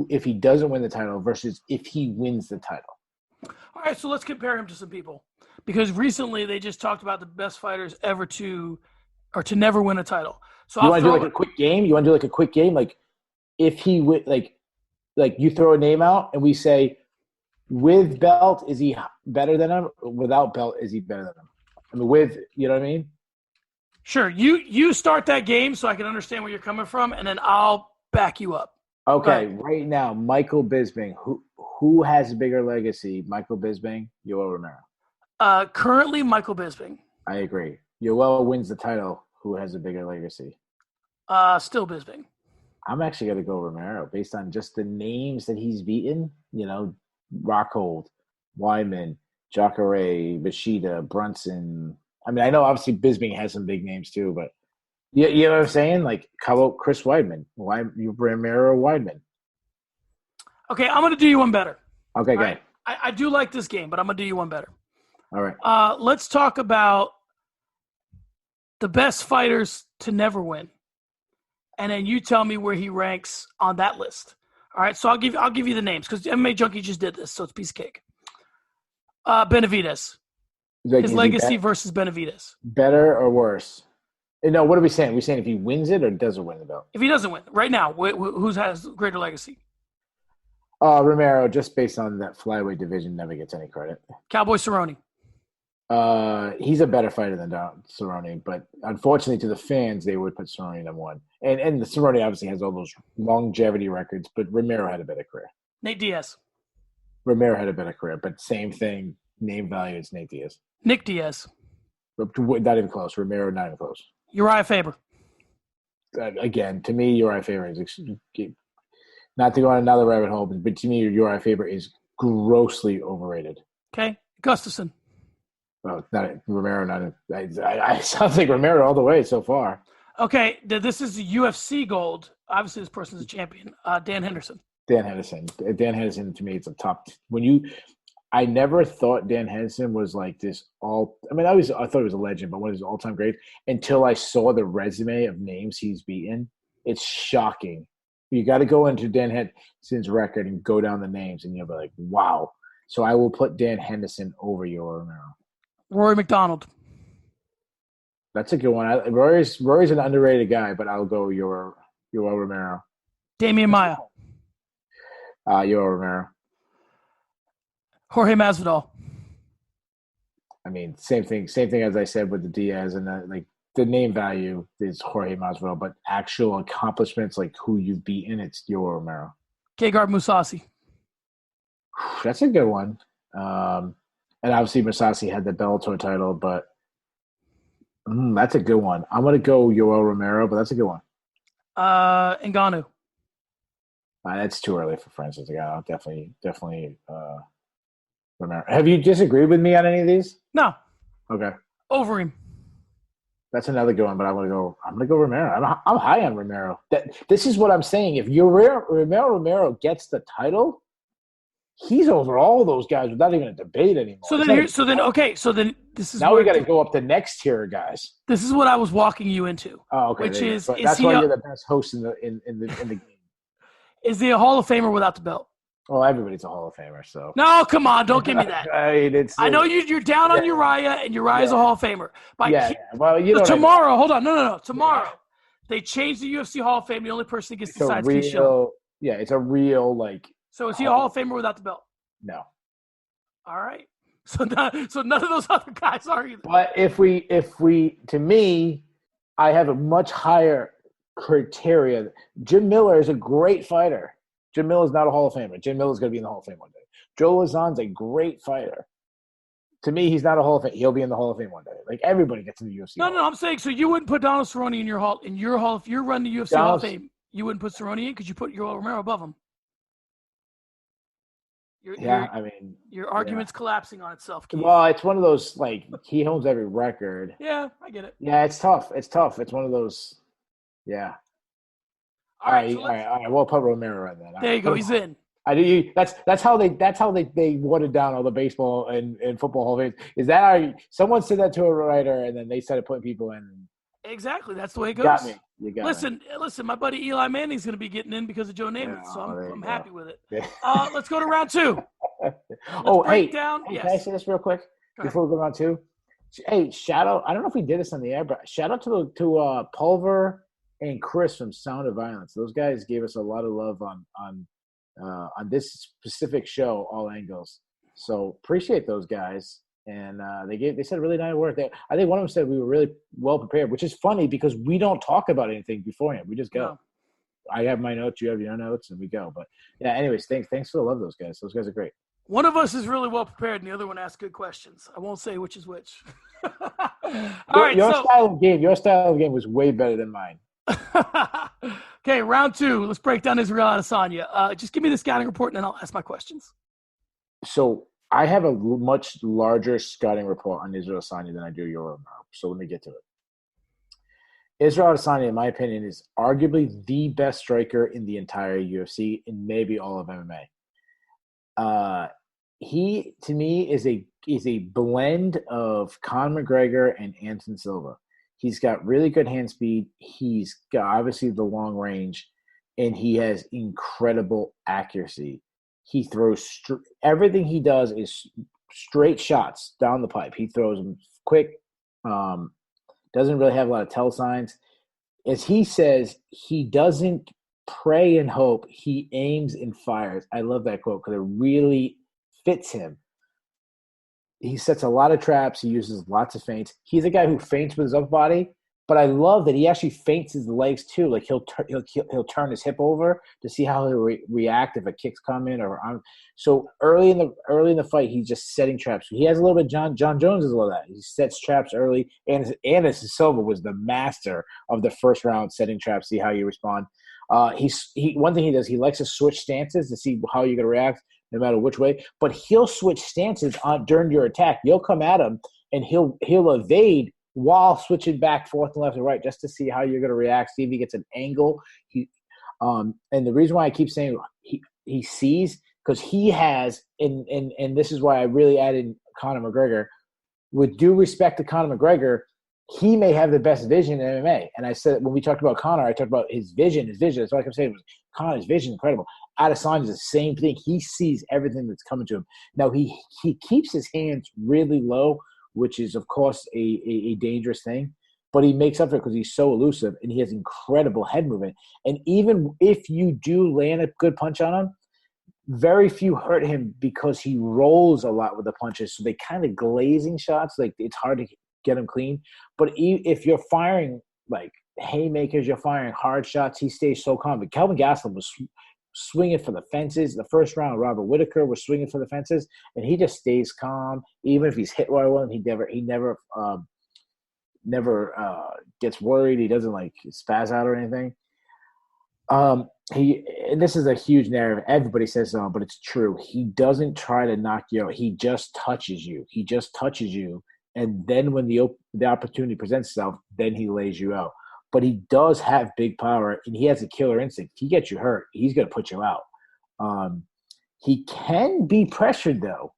if he doesn't win the title versus if he wins the title? All right, so let's compare him to some people, because recently they just talked about the best fighters ever to never win a title. So you want to do like a quick game? Like if he would like you throw a name out and we say with belt is he better than him? Without belt is he better than him? I mean, you know what I mean? Sure. You start that game so I can understand where you're coming from, and then I'll back you up. Okay, right now, Michael Bisping. Who has a bigger legacy, Michael Bisping, Yoel Romero? Currently, Michael Bisping. I agree. Yoel wins the title. Who has a bigger legacy? Still Bisping. I'm actually going to go Romero based on just the names that he's beaten. Rockhold, Wyman, Jacare, Machida, Brunson. I mean, I know obviously Bisping has some big names too, but you know what I'm saying? Like, how about Chris Weidman? Romero, Weidman. Okay, I'm going to do you one better. Okay, go ahead. I do like this game, but I'm going to do you one better. All right. Let's talk about the best fighters to never win, and then you tell me where he ranks on that list. All right, so I'll give you the names because MMA Junkie just did this, so it's a piece of cake. Benavidez. His legacy versus Benavidez. Better or worse? No, what are we saying? Are we saying if he wins it or doesn't win the belt? If he doesn't win, right now, who has greater legacy? Romero, just based on that flyweight division, never gets any credit. Cowboy Cerrone. He's a better fighter than Cerrone, but unfortunately to the fans, they would put Cerrone number one. And the Cerrone obviously has all those longevity records, but Romero had a better career. Nate Diaz. Romero had a better career, but same thing, name value is Nate Diaz. Nick Diaz. Not even close. Romero, not even close. Uriah Faber. Again, to me, Uriah Faber is Not to go on another rabbit hole, but to me, Uriah Faber is grossly overrated. Okay. Gustafson. Well, not Romero. I sound like Romero all the way so far. Okay. This is the UFC gold. Obviously, this person's a champion. Dan Henderson. Dan Henderson to me, it's a top. I never thought Dan Henderson was like this all. I mean, I thought he was a legend, but one of his all-time greats until I saw the resume of names he's beaten. It's shocking. You got to go into Dan Henderson's record and go down the names, and you'll be like, wow. So I will put Dan Henderson over Yoel Romero. Rory McDonald. That's a good one. Rory's an underrated guy, but I'll go Yoel Romero. Damian Maia. Yoel Romero. Jorge Masvidal. I mean, same thing as I said with the Diaz, and the name value is Jorge Masvidal, but actual accomplishments like who you've beaten, it's Yoel Romero. Gegard Mousasi. That's a good one. And obviously Mousasi had the Bellator title, but that's a good one. I'm going to go Yoel Romero, but that's a good one. Ngannou. That's too early for Francis Ngannou. Definitely Romero. Have you disagreed with me on any of these? No. Okay. Overeem. That's another good one, but I'm gonna go Romero. I'm high on Romero. This is what I'm saying. If Romero gets the title, he's over all those guys without even a debate anymore. So then this is now we got to go up the next tier of guys. This is what I was walking you into. Oh, okay. Which is that's why you're the best host in the game. Is he a Hall of Famer without the belt? Well, everybody's a Hall of Famer, so. No, come on, don't give me that. I know you're down on Uriah, and Uriah's a Hall of Famer. Well, you know. Tomorrow, hold on, no. Tomorrow, they changed the UFC Hall of Fame. The only person that gets to decide is Shillan. Yeah, it's a real So is he a Hall of Famer without the belt? No. All right. So none of those other guys are either. But if we, to me, I have a much higher criteria. Jim Miller is a great fighter. Jim Miller is not a Hall of Famer. Jim Miller is going to be in the Hall of Fame one day. Joe Lauzon's a great fighter. To me, he's not a Hall of Fame. He'll be in the Hall of Fame one day. Like everybody gets in the UFC. No. I'm saying so you wouldn't put Donald Cerrone in your hall. If you're running the UFC Hall of Fame, you wouldn't put Cerrone in because you put Yoel Romero above him. Your argument's collapsing on itself, Keith. Well, it's one of those, like, he owns every record. Yeah, I get it. Yeah, it's tough. It's one of those. Yeah. All right. We'll put Romero in then. There you go. He's in. That's how they watered down all the baseball and football Hall of Fame. Is that how someone said that to a writer and then they started putting people in? Exactly. That's the way it goes. You got me. Listen. My buddy Eli Manning's going to be getting in because of Joe Namath, so I'm happy with it. Yeah. Let's go to round two. Can I say this real quick before we go to round two? Hey, shout out. I don't know if we did this on the air, but shout out to Pulver and Chris from Sound of Violence. Those guys gave us a lot of love on this specific show, All Angles. So appreciate those guys. And they said really nice work. I think one of them said we were really well prepared, which is funny because we don't talk about anything beforehand. We just go. No. I have my notes, you have your notes, and we go. But yeah, anyways, thanks for the love, those guys. Those guys are great. One of us is really well prepared, and the other one asks good questions. I won't say which is which. Your style of game was way better than mine. Okay, round two. Let's break down Israel Adesanya. Just give me the scouting report, and then I'll ask my questions. So I have a much larger scouting report on Israel Adesanya than I do Yoel Romero. So let me get to it. Israel Adesanya, in my opinion, is arguably the best striker in the entire UFC and maybe all of MMA. He, to me, is a blend of Conor McGregor and Anderson Silva. He's got really good hand speed. He's got obviously the long range, and he has incredible accuracy. He throws everything he does is straight shots down the pipe. He throws them quick. Doesn't really have a lot of tell signs. As he says, he doesn't pray and hope. He aims and fires. I love that quote because it really fits him. He sets a lot of traps. He uses lots of feints. He's a guy who feints with his upper body, but I love that he actually feints his legs too. Like he'll turn his hip over to see how he'll react if a kick's coming or so early in the fight he's just setting traps. He has a little bit. John Jones is a little of that. He sets traps early. And Anderson Silva was the master of the first round setting traps. See how you respond. One thing he does, he likes to switch stances to see how you're going to react no matter which way. But he'll switch stances during your attack. You'll come at him, and he'll evade while switching back forth and left and right just to see how you're going to react, see if he gets an angle. And the reason why I keep saying he sees, because he has, and this is why I really added Conor McGregor. With due respect to Conor McGregor, he may have the best vision in MMA. And I said, when we talked about Conor, I talked about his vision. That's what I kept saying. Was Conor's vision incredible. Adesanya is the same thing. He sees everything that's coming to him. Now, he keeps his hands really low, which is, of course, a dangerous thing. But he makes up for it because he's so elusive, and he has incredible head movement. And even if you do land a good punch on him, very few hurt him because he rolls a lot with the punches. So they kind of glazing shots. Like, it's hard to get him clean. But if you're firing like haymakers, you're firing hard shots, he stays so calm. But Kelvin Gastelum was swinging for the fences. The first round, Robert Whittaker was swinging for the fences, and he just stays calm. Even if he's hit by one, he never gets worried. He doesn't like spaz out or anything. And this is a huge narrative. Everybody says so, but it's true. He doesn't try to knock you out. He just touches you. And then when the opportunity presents itself, then he lays you out. But he does have big power, and he has a killer instinct. If he gets you hurt, he's going to put you out. He can be pressured, though.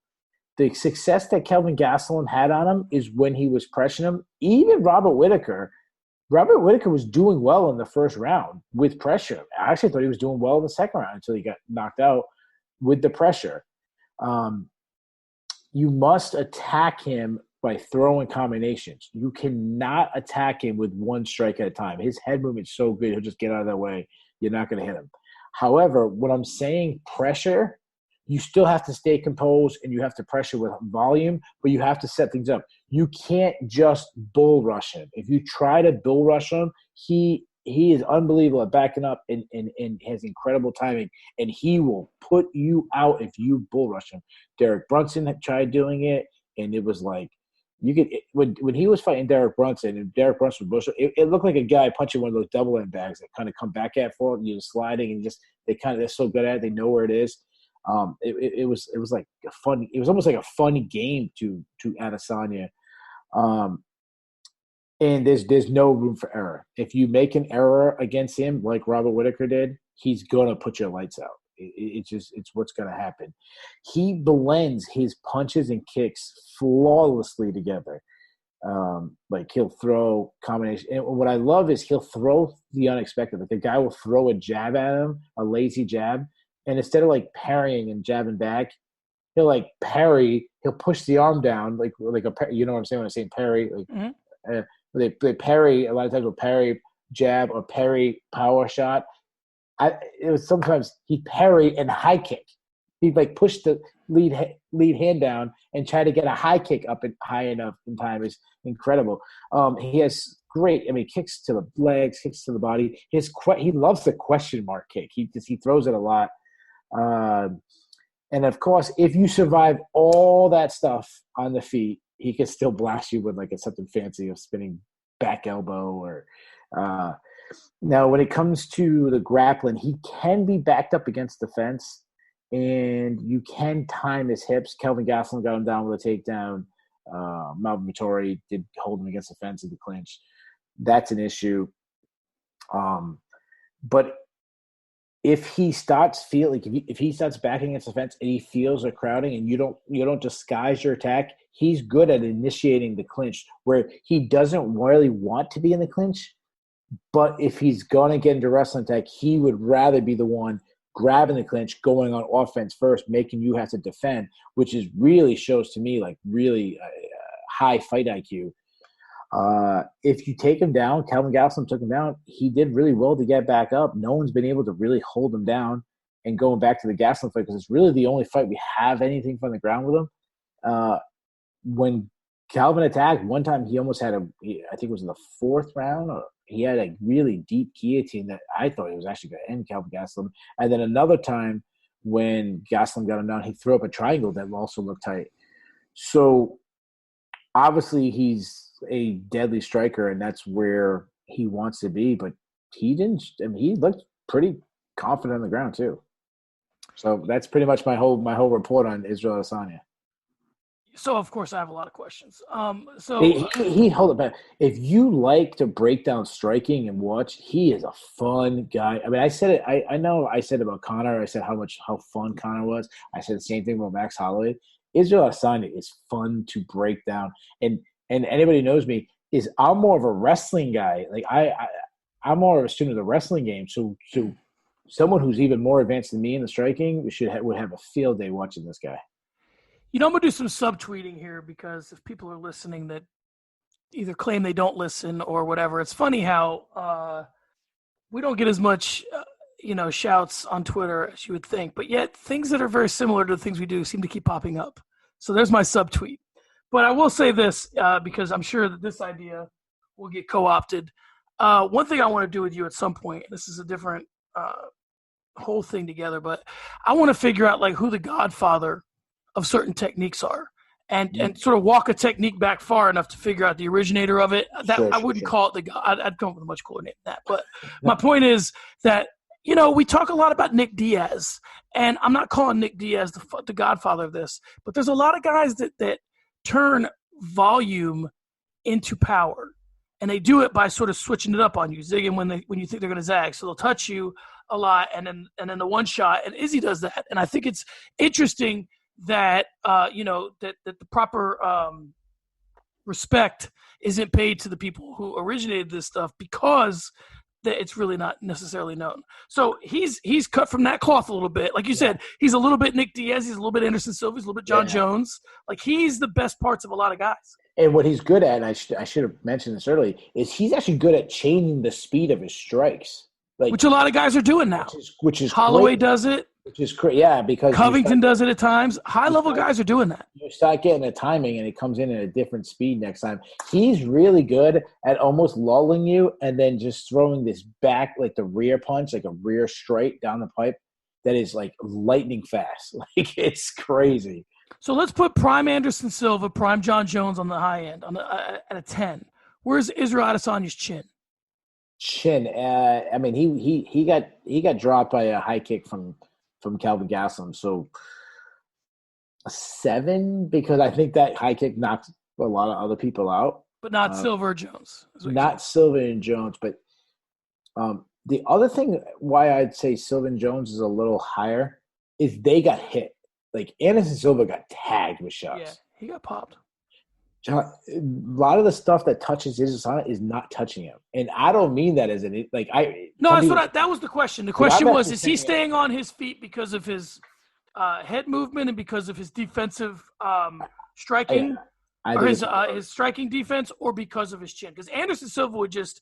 The success that Kelvin Gastelum had on him is when he was pressuring him. Even Robert Whittaker was doing well in the first round with pressure. I actually thought he was doing well in the second round until he got knocked out with the pressure. You must attack him by throwing combinations. You cannot attack him with one strike at a time. His head movement's so good, he'll just get out of that way. You're not going to hit him. However, when I'm saying pressure, you still have to stay composed and you have to pressure with volume, but you have to set things up. You can't just bull rush him. If you try to bull rush him, he is unbelievable at backing up and has incredible timing, and he will put you out if you bull rush him. Derek Brunson had tried doing it, and it was like you could when he was fighting Derek Brunson, and Derek Brunson was it looked like a guy punching one of those double end bags that kind of come back at forward and you're sliding, and just they're so good at it, they know where it is. It was like a fun. It was almost like a fun game to Adesanya, and there's no room for error. If you make an error against him, like Robert Whittaker did, he's gonna put your lights out. It's what's gonna happen. He blends his punches and kicks flawlessly together. Like he'll throw combination, and what I love is he'll throw the unexpected. Like the guy will throw a jab at him, a lazy jab. And instead of like parrying and jabbing back, he'll like parry. He'll push the arm down, like a you know what I'm saying when I say parry. Like they parry a lot of times. Will parry jab or parry power shot. It was sometimes he parry and high kick. He'd like push the lead hand down and try to get a high kick up and high enough in time. Is incredible. He has great. I mean, kicks to the legs, kicks to the body. He loves the question mark kick. He throws it a lot. And of course, if you survive all that stuff on the feet, he can still blast you with like something fancy of spinning back elbow or. Now, when it comes to the grappling, he can be backed up against the fence, and you can time his hips. Kelvin Gastelum got him down with a takedown. Malcolm Vittori did hold him against the fence in the clinch. That's an issue. But if he starts if he starts backing against the fence and he feels a crowding and you don't disguise your attack, he's good at initiating the clinch where he doesn't really want to be in the clinch. But if he's going to get into wrestling attack, he would rather be the one grabbing the clinch, going on offense first, making you have to defend, which is really shows to me like really high fight IQ. If you take him down, Kelvin Gastelum took him down. He did really well to get back up. No one's been able to really hold him down. And going back to the Gastelum fight, because it's really the only fight we have anything from the ground with him. When Calvin attacked, one time he almost had I think it was in the fourth round, or he had a really deep guillotine that I thought he was actually going to end Kelvin Gastelum. And then another time when Gastelum got him down, he threw up a triangle that also looked tight. So obviously he's a deadly striker, and that's where he wants to be. But he didn't. I mean, he looked pretty confident on the ground too. So that's pretty much my whole report on Israel Adesanya. So of course I have a lot of questions. He hold it back. If you like to break down striking and watch, he is a fun guy. I mean, I said it. I know I said about Conor. I said how fun Conor was. I said the same thing about Max Holloway. Israel Adesanya is fun to break down, and anybody who knows me is I'm more of a wrestling guy. Like I'm more of a student of the wrestling game. So someone who's even more advanced than me in the striking would have a field day watching this guy. I'm going to do some subtweeting here because if people are listening that either claim they don't listen or whatever, it's funny how we don't get as much, shouts on Twitter as you would think, but yet things that are very similar to the things we do seem to keep popping up. So there's my subtweet. But I will say this because I'm sure that this idea will get co-opted. One thing I want to do with you at some point, this is a different whole thing together, but I want to figure out like who the godfather of certain techniques are and sort of walk a technique back far enough to figure out the originator of it. I wouldn't call it the god. I'd come up with a much cooler name than that. But my point is that, we talk a lot about Nick Diaz, and I'm not calling Nick Diaz the godfather of this, but there's a lot of guys that turn volume into power. And they do it by sort of switching it up on you, zigging when you think they're going to zag. So they'll touch you a lot, and then the one shot. And Izzy does that, and I think it's interesting that that the proper respect isn't paid to the people who originated this stuff because it's really not necessarily known. So he's cut from that cloth a little bit. Like you said, he's a little bit Nick Diaz, he's a little bit Anderson Silva, he's a little bit John Jones. Like he's the best parts of a lot of guys. And what he's good at, and I should have mentioned this earlier, is he's actually good at changing the speed of his strikes. Like, which a lot of guys are doing now. Which is Holloway great. does it. Which is great, yeah, because Covington does it at times. High-level guys are doing that. You start getting the timing, and it comes in at a different speed next time. He's really good at almost lulling you and then just throwing this back, like the rear punch, like a rear straight down the pipe that is like lightning fast. Like it's crazy. So let's put prime Anderson Silva, prime John Jones on the high end at a 10. Where's Israel Adesanya's chin? I mean, he got dropped by a high kick from Calvin Gastelum, so a 7 because I think that high kick knocked a lot of other people out, but not Silva or Jones. Not Silva and Jones, but the other thing why I'd say Silva and Jones is a little higher is they got hit. Like Anderson Silva got tagged with shots. Yeah, he got popped. John, a lot of the stuff that touches Israel is not touching him, and I don't mean that as like I. No, that was the question. The question was: is he staying on his feet because of his head movement and because of his defensive striking, or his striking defense, or because of his chin? Because Anderson Silva would just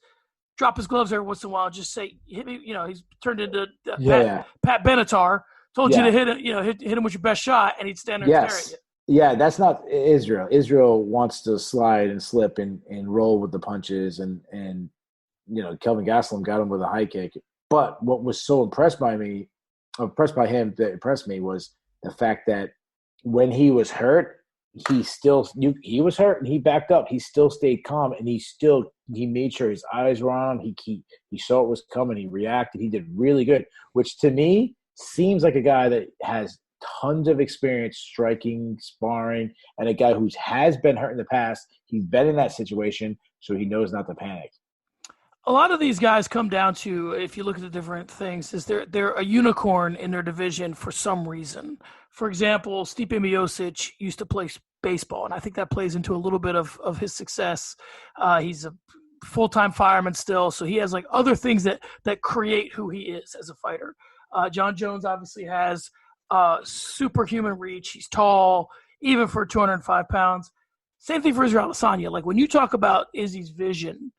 drop his gloves every once in a while, and just say, "Hit me!" He's turned into Pat Benatar. Told you to hit him, hit him with your best shot, and he'd stand there and stare at you. Yeah, that's not Israel. Israel wants to slide and slip and roll with the punches, and Kelvin Gastelum got him with a high kick. But what was so impressed by him that impressed me was the fact that when he was hurt, he was hurt and he backed up. He still stayed calm, and he made sure his eyes were on him. He saw it was coming. He reacted. He did really good, which to me seems like a guy that has tons of experience striking, sparring, and a guy who has been hurt in the past. He's been in that situation, so he knows not to panic. A lot of these guys come down to, if you look at the different things, is they're a unicorn in their division for some reason. For example, Stipe Miocic used to play baseball, and I think that plays into a little bit of his success. He's a full-time fireman still, so he has like other things that create who he is as a fighter. John Jones obviously has superhuman reach. He's tall, even for 205 pounds. Same thing for Israel Adesanya. Like when you talk about Izzy's vision,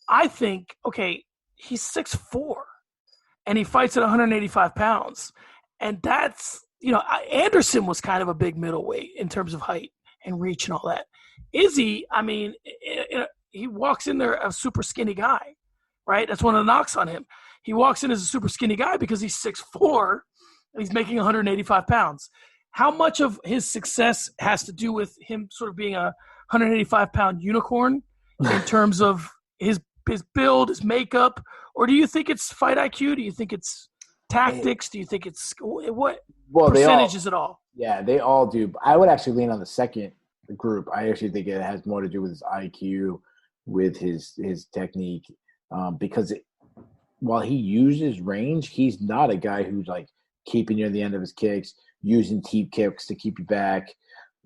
I think, okay, he's 6'4", and he fights at 185 pounds. And that's, Anderson was kind of a big middleweight in terms of height and reach and all that. Izzy, I mean, he walks in there a super skinny guy, right? That's one of the knocks on him. He walks in as a super skinny guy because he's 6'4", and he's making 185 pounds. How much of his success has to do with him sort of being a 185-pound unicorn in terms of his his build, his makeup, or do you think it's fight IQ? Do you think it's tactics? Do you think it's what percentage is it all? Yeah, they all do. I would actually lean on the second group. I actually think it has more to do with his IQ, with his technique, because while he uses range, he's not a guy who's like keeping you at the end of his kicks, using teep kicks to keep you back.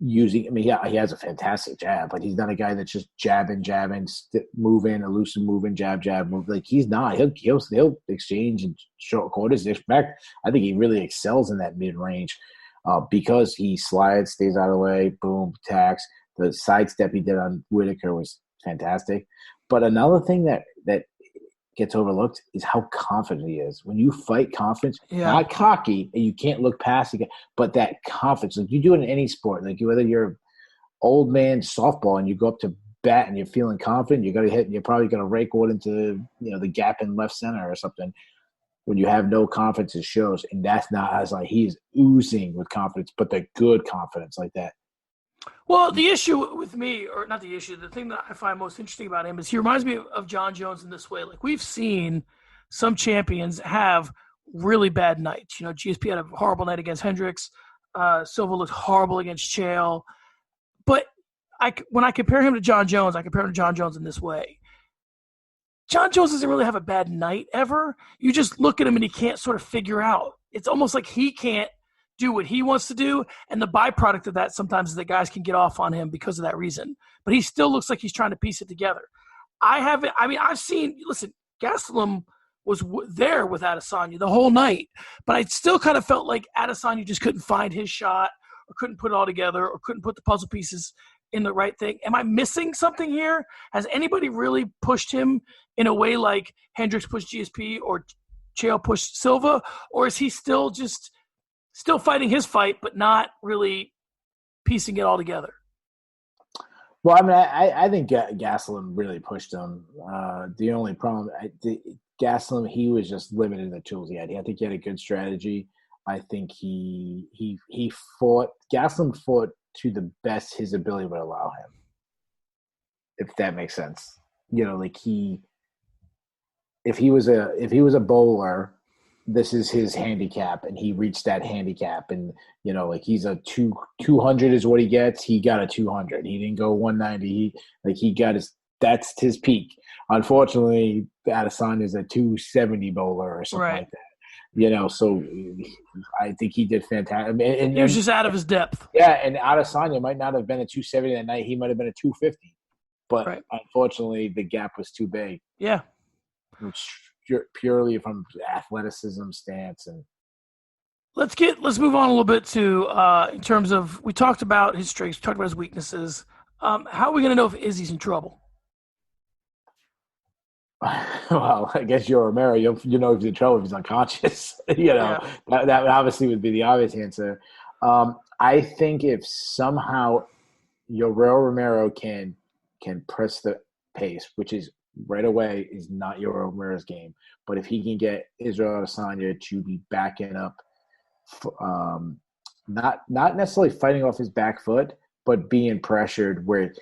He has a fantastic jab, but he's not a guy that's just jabbing, moving, elusive moving, jab, move. Like he's not. He'll exchange and short quarters. In fact, I think he really excels in that mid range because he slides, stays out of the way, boom, attacks. The sidestep he did on Whitaker was fantastic. But another thing that gets overlooked is how confident he is. When you fight confidence, not cocky, and you can't look past it, but that confidence. Like you do it in any sport, like whether you're old man softball and you go up to bat and you're feeling confident, you're gonna hit, and you're probably gonna rake one into the gap in left center or something. When you have no confidence, it shows, and that's not as like he's oozing with confidence, but the good confidence like that. Well, the issue with me, or not the issue, the thing that I find most interesting about him is he reminds me of John Jones in this way. Like we've seen some champions have really bad nights. GSP had a horrible night against Hendricks. Silva looked horrible against Chael. But when I compare him to John Jones, I compare him to John Jones in this way. John Jones doesn't really have a bad night ever. You just look at him and he can't sort of figure out. It's almost like he can't do what he wants to do, and the byproduct of that sometimes is that guys can get off on him because of that reason. But he still looks like he's trying to piece it together. I've seen, listen, Gastelum was there with Adesanya the whole night, but I still kind of felt like Adesanya just couldn't find his shot or couldn't put it all together or couldn't put the puzzle pieces in the right thing. Am I missing something here? Has anybody really pushed him in a way like Hendricks pushed GSP or Chael pushed Silva, or is he still fighting his fight, but not really piecing it all together? Well, I mean, I think Gastelum really pushed him. The only problem, Gastelum, he was just limited in the tools he had. I think he had a good strategy. I think he fought. Gastelum fought to the best his ability would allow him, if that makes sense. If he was a bowler, this is his handicap, and he reached that handicap, and he's a 200 is what he gets. He got a 200. He didn't go 190. He got that's his peak. Unfortunately, Adesanya is a 270 bowler or something like that. So I think he did fantastic. And he was just out of his depth. Yeah, and Adesanya might not have been a 270 that night. He might have been a 250. But unfortunately, the gap was too big. Yeah. Purely from athleticism stance. And let's move on a little bit to in terms of, we talked about his strengths, we talked about his weaknesses. How are we going to know if Izzy's in trouble? Well, I guess Yoel Romero, if he's in trouble if he's unconscious. That obviously would be the obvious answer. I think if somehow Yoel Romero can press the pace, which is right away is not Yoel Romero's game, but if he can get Israel Adesanya to be backing up, not necessarily fighting off his back foot, but being pressured where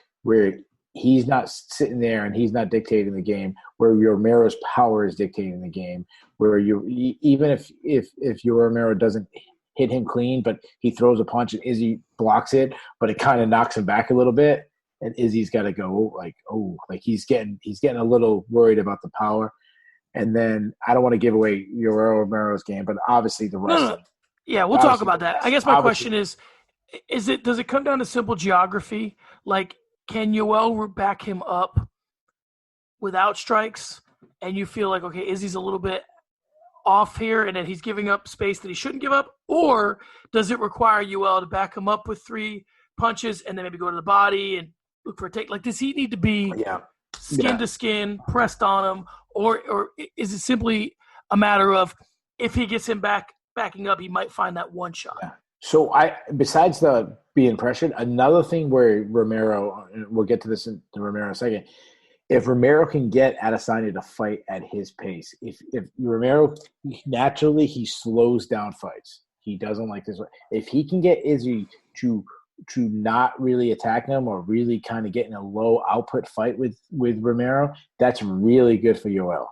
he's not sitting there and he's not dictating the game, where Romero's power is dictating the game, where even if Yoel Romero doesn't hit him clean, but he throws a punch and Izzy blocks it, but it kind of knocks him back a little bit. And Izzy's got to go he's getting a little worried about the power. And then I don't want to give away Yoel Romero's game, but obviously the rest. No. Yeah, we'll talk about that. I guess my question is does it come down to simple geography? Like, can Yoel back him up without strikes? And you feel like, okay, Izzy's a little bit off here and that he's giving up space that he shouldn't give up? Or does it require Yoel to back him up with 3 punches and then maybe go to the body and look for a take? Like, does he need to be skin to skin, pressed on him, or is it simply a matter of if he gets him backing up, he might find that one shot? Yeah. So besides the being pressured, another thing where Romero, and we'll get to this in Romero in a second, if Romero can get Adesanya to fight at his pace, if Romero naturally he slows down fights, he doesn't like this. If he can get Izzy to not really attack him or really kind of getting a low output fight with Romero, that's really good for Yoel.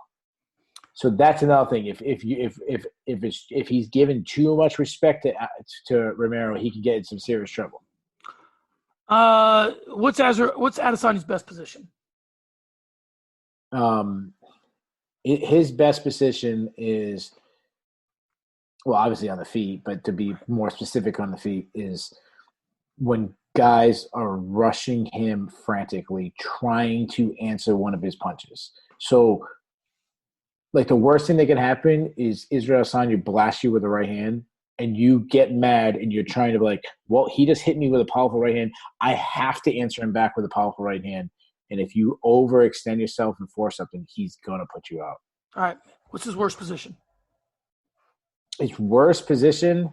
So that's another thing. If he's given too much respect to Romero, he can get in some serious trouble. What's Adesanya's best position? His best position is, well, obviously on the feet, but to be more specific on the feet is when guys are rushing him frantically, trying to answer one of his punches. So, like, the worst thing that can happen is Israel Adesanya blasts you with the right hand, and you get mad, and you're trying to be like, well, he just hit me with a powerful right hand. I have to answer him back with a powerful right hand. And if you overextend yourself and force something, he's going to put you out. All right. What's his worst position? His worst position,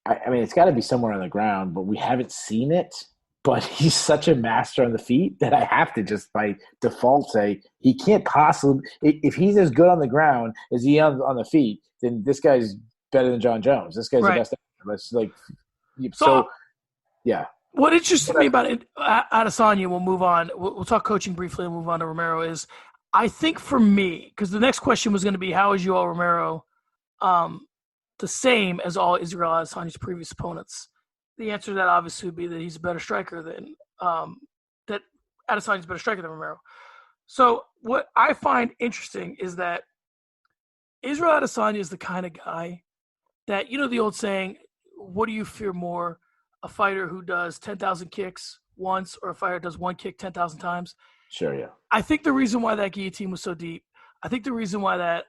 I mean, it's got to be somewhere on the ground, but we haven't seen it. But he's such a master on the feet that I have to just by default say he can't possibly – if he's as good on the ground as he is on the feet, then this guy's better than John Jones. This guy's the best ever. It's like – so, yeah. What interests me about Adesanya, we'll move on. We'll talk coaching briefly and move on to Romero, is I think for me, because the next question was going to be how is Yoel Romero the same as all Israel Adesanya's previous opponents? The answer to that obviously would be that he's a better striker than that Adesanya's a better striker than Romero. So what I find interesting is that Israel Adesanya is the kind of guy that, you know, the old saying, what do you fear more, a fighter who does 10,000 kicks once or a fighter who does one kick 10,000 times? Sure, yeah. I think the reason why that guillotine was so deep, I think the reason why that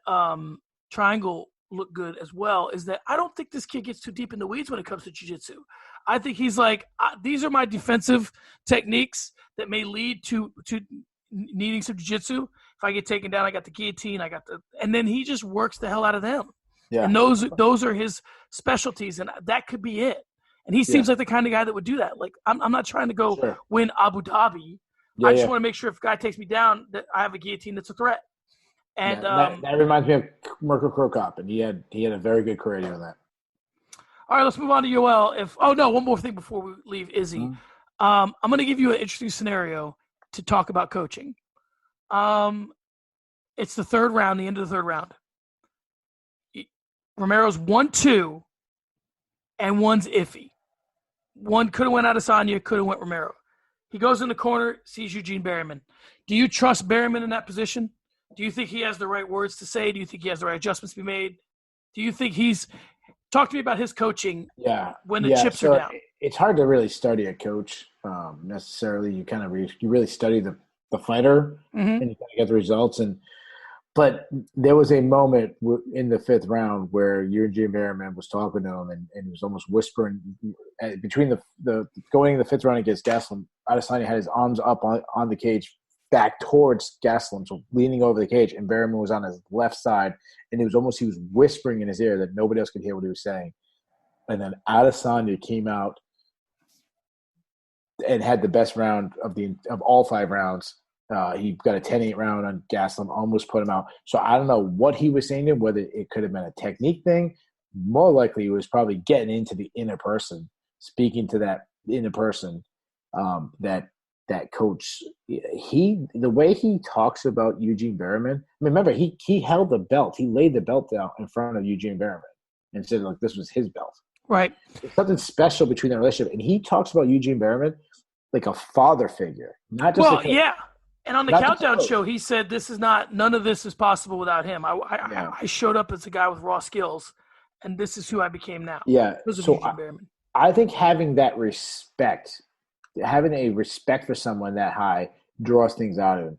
triangle looked good as well is that I don't think this kid gets too deep in the weeds when it comes to jiu-jitsu. I think he's like, these are my defensive techniques that may lead to needing some jiu-jitsu. If I get taken down, I got the guillotine, and then he just works the hell out of them. Yeah. And those are his specialties, and that could be it. And he seems like the kind of guy that would do that. Like, I'm not trying to go win Abu Dhabi. Yeah, I just want to make sure if a guy takes me down that I have a guillotine that's a threat. And that reminds me of Mirko Krokop, and he had a very good career doing that. All right, let's move on to Yoel. One more thing before we leave Izzy. Mm-hmm. I'm going to give you an interesting scenario to talk about coaching. It's the third round, the end of the third round. Romero's 1-2, and one's iffy. One could have went Adesanya, could have went Romero. He goes in the corner, sees Eugene Berryman. Do you trust Berryman in that position? Do you think he has the right words to say? Do you think he has the right adjustments to be made? Do you think he's – talk to me about his coaching when the chips are down. It's hard to really study a coach necessarily. You kind of you really study the fighter and you kind of get the results. But there was a moment in the fifth round where Eugene Berryman was talking to him and he was almost whispering between the going in the fifth round against Gastelum. Adesanya had his arms up on the cage, back towards Gastelum, so leaning over the cage, and Berryman was on his left side, and he was whispering in his ear that nobody else could hear what he was saying. And then Adesanya came out and had the best round of all 5 rounds. He got a 10-8 round on Gastelum, almost put him out. So I don't know what he was saying to him, whether it could have been a technique thing. More likely, he was probably getting into the inner person, speaking to that inner person, that coach. The way he talks about Eugene Berryman. I mean, remember, he held the belt. He laid the belt down in front of Eugene Berryman and said, like, this was his belt. Right. It's something special between their relationship. And he talks about Eugene Berryman like a father figure, not just a coach. Yeah. And on the Countdown show, he said, none of this is possible without him. I showed up as a guy with raw skills, and this is who I became now. Yeah. So I think having a respect for someone that high draws things out of him.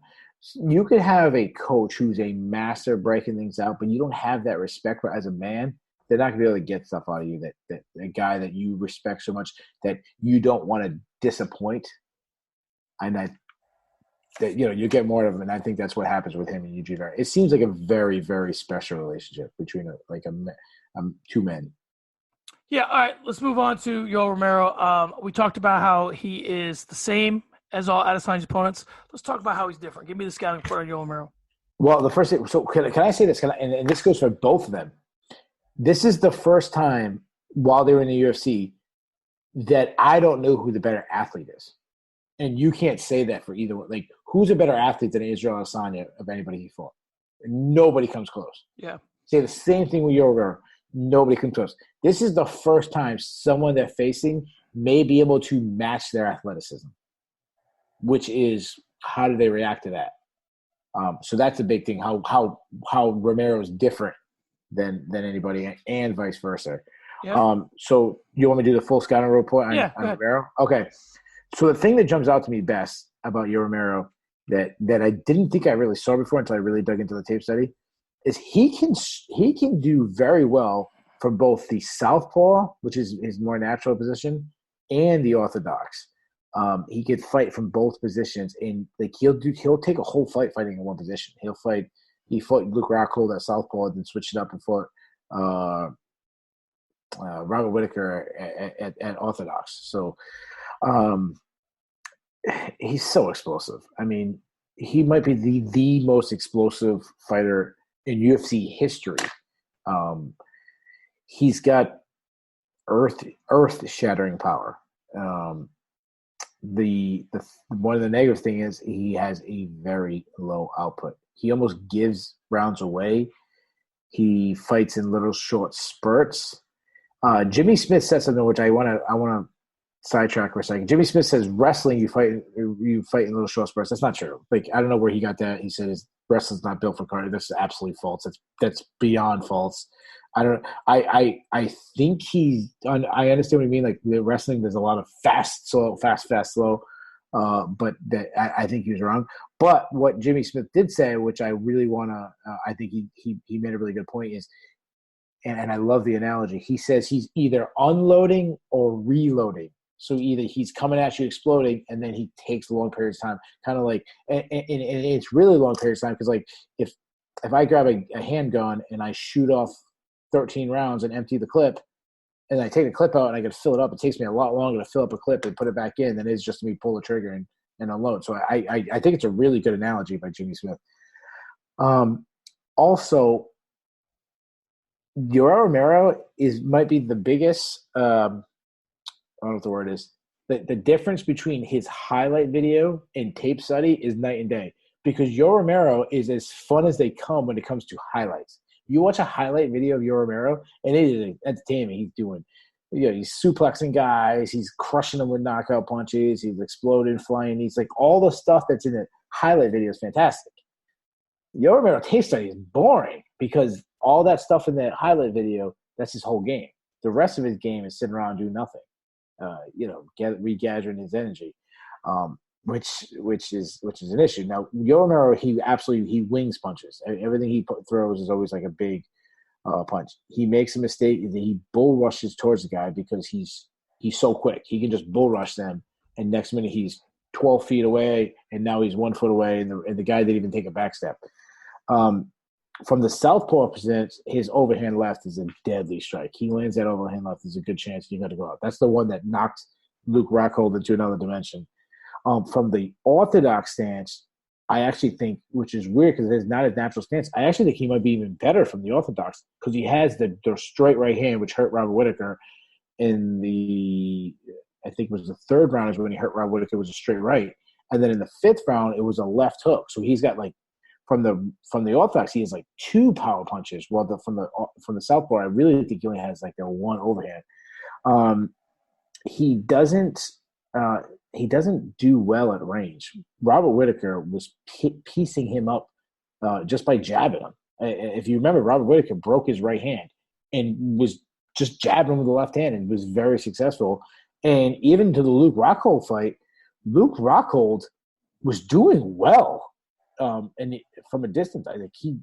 You could have a coach who's a master breaking things out, but you don't have that respect for as a man. They're not going to be able to get stuff out of you that a guy that you respect so much that you don't want to disappoint. And that you get more of him, and I think that's what happens with him and Eugene. It seems like a very, very special relationship between two men. Yeah, all right. Let's move on to Yoel Romero. We talked about how he is the same as all Adesanya's opponents. Let's talk about how he's different. Give me the scouting report on Yoel Romero. Well, the first thing. So can I say this? And this goes for both of them. This is the first time while they were in the UFC that I don't know who the better athlete is. And you can't say that for either one. Like, who's a better athlete than Israel Adesanya of anybody he fought? Nobody comes close. Yeah. Say the same thing with Yoel Romero. Nobody comes close. This is the first time someone they're facing may be able to match their athleticism, which is how do they react to that? So that's a big thing. How Romero is different than anybody, and vice versa. Yeah. So you want me to do the full scouting report on Romero? Okay. So the thing that jumps out to me best about Yoel Romero that I didn't think I really saw before until I really dug into the tape study is he can do very well from both the southpaw, which is his more natural position, and the orthodox. He could fight from both positions, and like he'll take a whole fight fighting in one position. He fought Luke Rockhold at southpaw, then switched it up and fought Robert Whittaker at orthodox. So he's so explosive. I mean, he might be the most explosive fighter in UFC history. He's got earth-shattering power. The one of the negative thing is he has a very low output. He almost gives rounds away. He fights in little short spurts. Jimmy Smith said something which I want to sidetrack for a second. Jimmy Smith says wrestling you fight in little short spurts. That's not true. Like, I don't know where he got that. He said his wrestling's not built for cardio. That's absolutely false. That's beyond false. I think I understand what you mean. Like, the wrestling, there's a lot of fast, slow. But that I think he was wrong. But what Jimmy Smith did say, which I really want to, I think he made a really good point is, and I love the analogy. He says he's either unloading or reloading. So either he's coming at you exploding, and then he takes long periods of time, kind of like, and it's really long periods of time because, like, if I grab a handgun and I shoot off 13 rounds and empty the clip, and I take the clip out and I got to fill it up, it takes me a lot longer to fill up a clip and put it back in than it is just me pull the trigger and unload. So I think it's a really good analogy by Jimmy Smith. Also, Yoel Romero might be the biggest. I don't know what the word is. The difference between his highlight video and tape study is night and day, because Yoel Romero is as fun as they come when it comes to highlights. You watch a highlight video of Yoel Romero, and it is entertainment. He's doing, he's suplexing guys, he's crushing them with knockout punches, he's exploding, flying. He's like, all the stuff that's in the highlight video is fantastic. Yoel Romero tape study is boring because all that stuff in that highlight video, that's his whole game. The rest of his game is sitting around doing nothing. Regathering his energy, which is an issue. Now, Yoel Romero, he wings punches. Everything he throws is always like a big punch. He makes a mistake, he bull rushes towards the guy because he's so quick. He can just bull rush them, and next minute he's 12 feet away, and now he's 1 foot away, and the guy didn't even take a back step. From the southpaw presents, his overhand left is a deadly strike. He lands that overhand left, there's a good chance you got to go out. That's the one that knocked Luke Rockhold into another dimension. From the orthodox stance, I actually think, which is weird because it's not his natural stance, I actually think he might be even better from the orthodox because he has the straight right hand, which hurt Robert Whittaker in I think it was the third round is when he hurt Robert Whittaker, was a straight right. And then in the fifth round, it was a left hook. So he's got like, from the orthodox, he has like 2 power punches. Well, from the southpaw, I really think he only has like a 1 overhand. He doesn't do well at range. Robert Whittaker was piecing him up just by jabbing him. If you remember, Robert Whittaker broke his right hand and was just jabbing him with the left hand and was very successful. And even to the Luke Rockhold fight, Luke Rockhold was doing well. And from a distance, I think he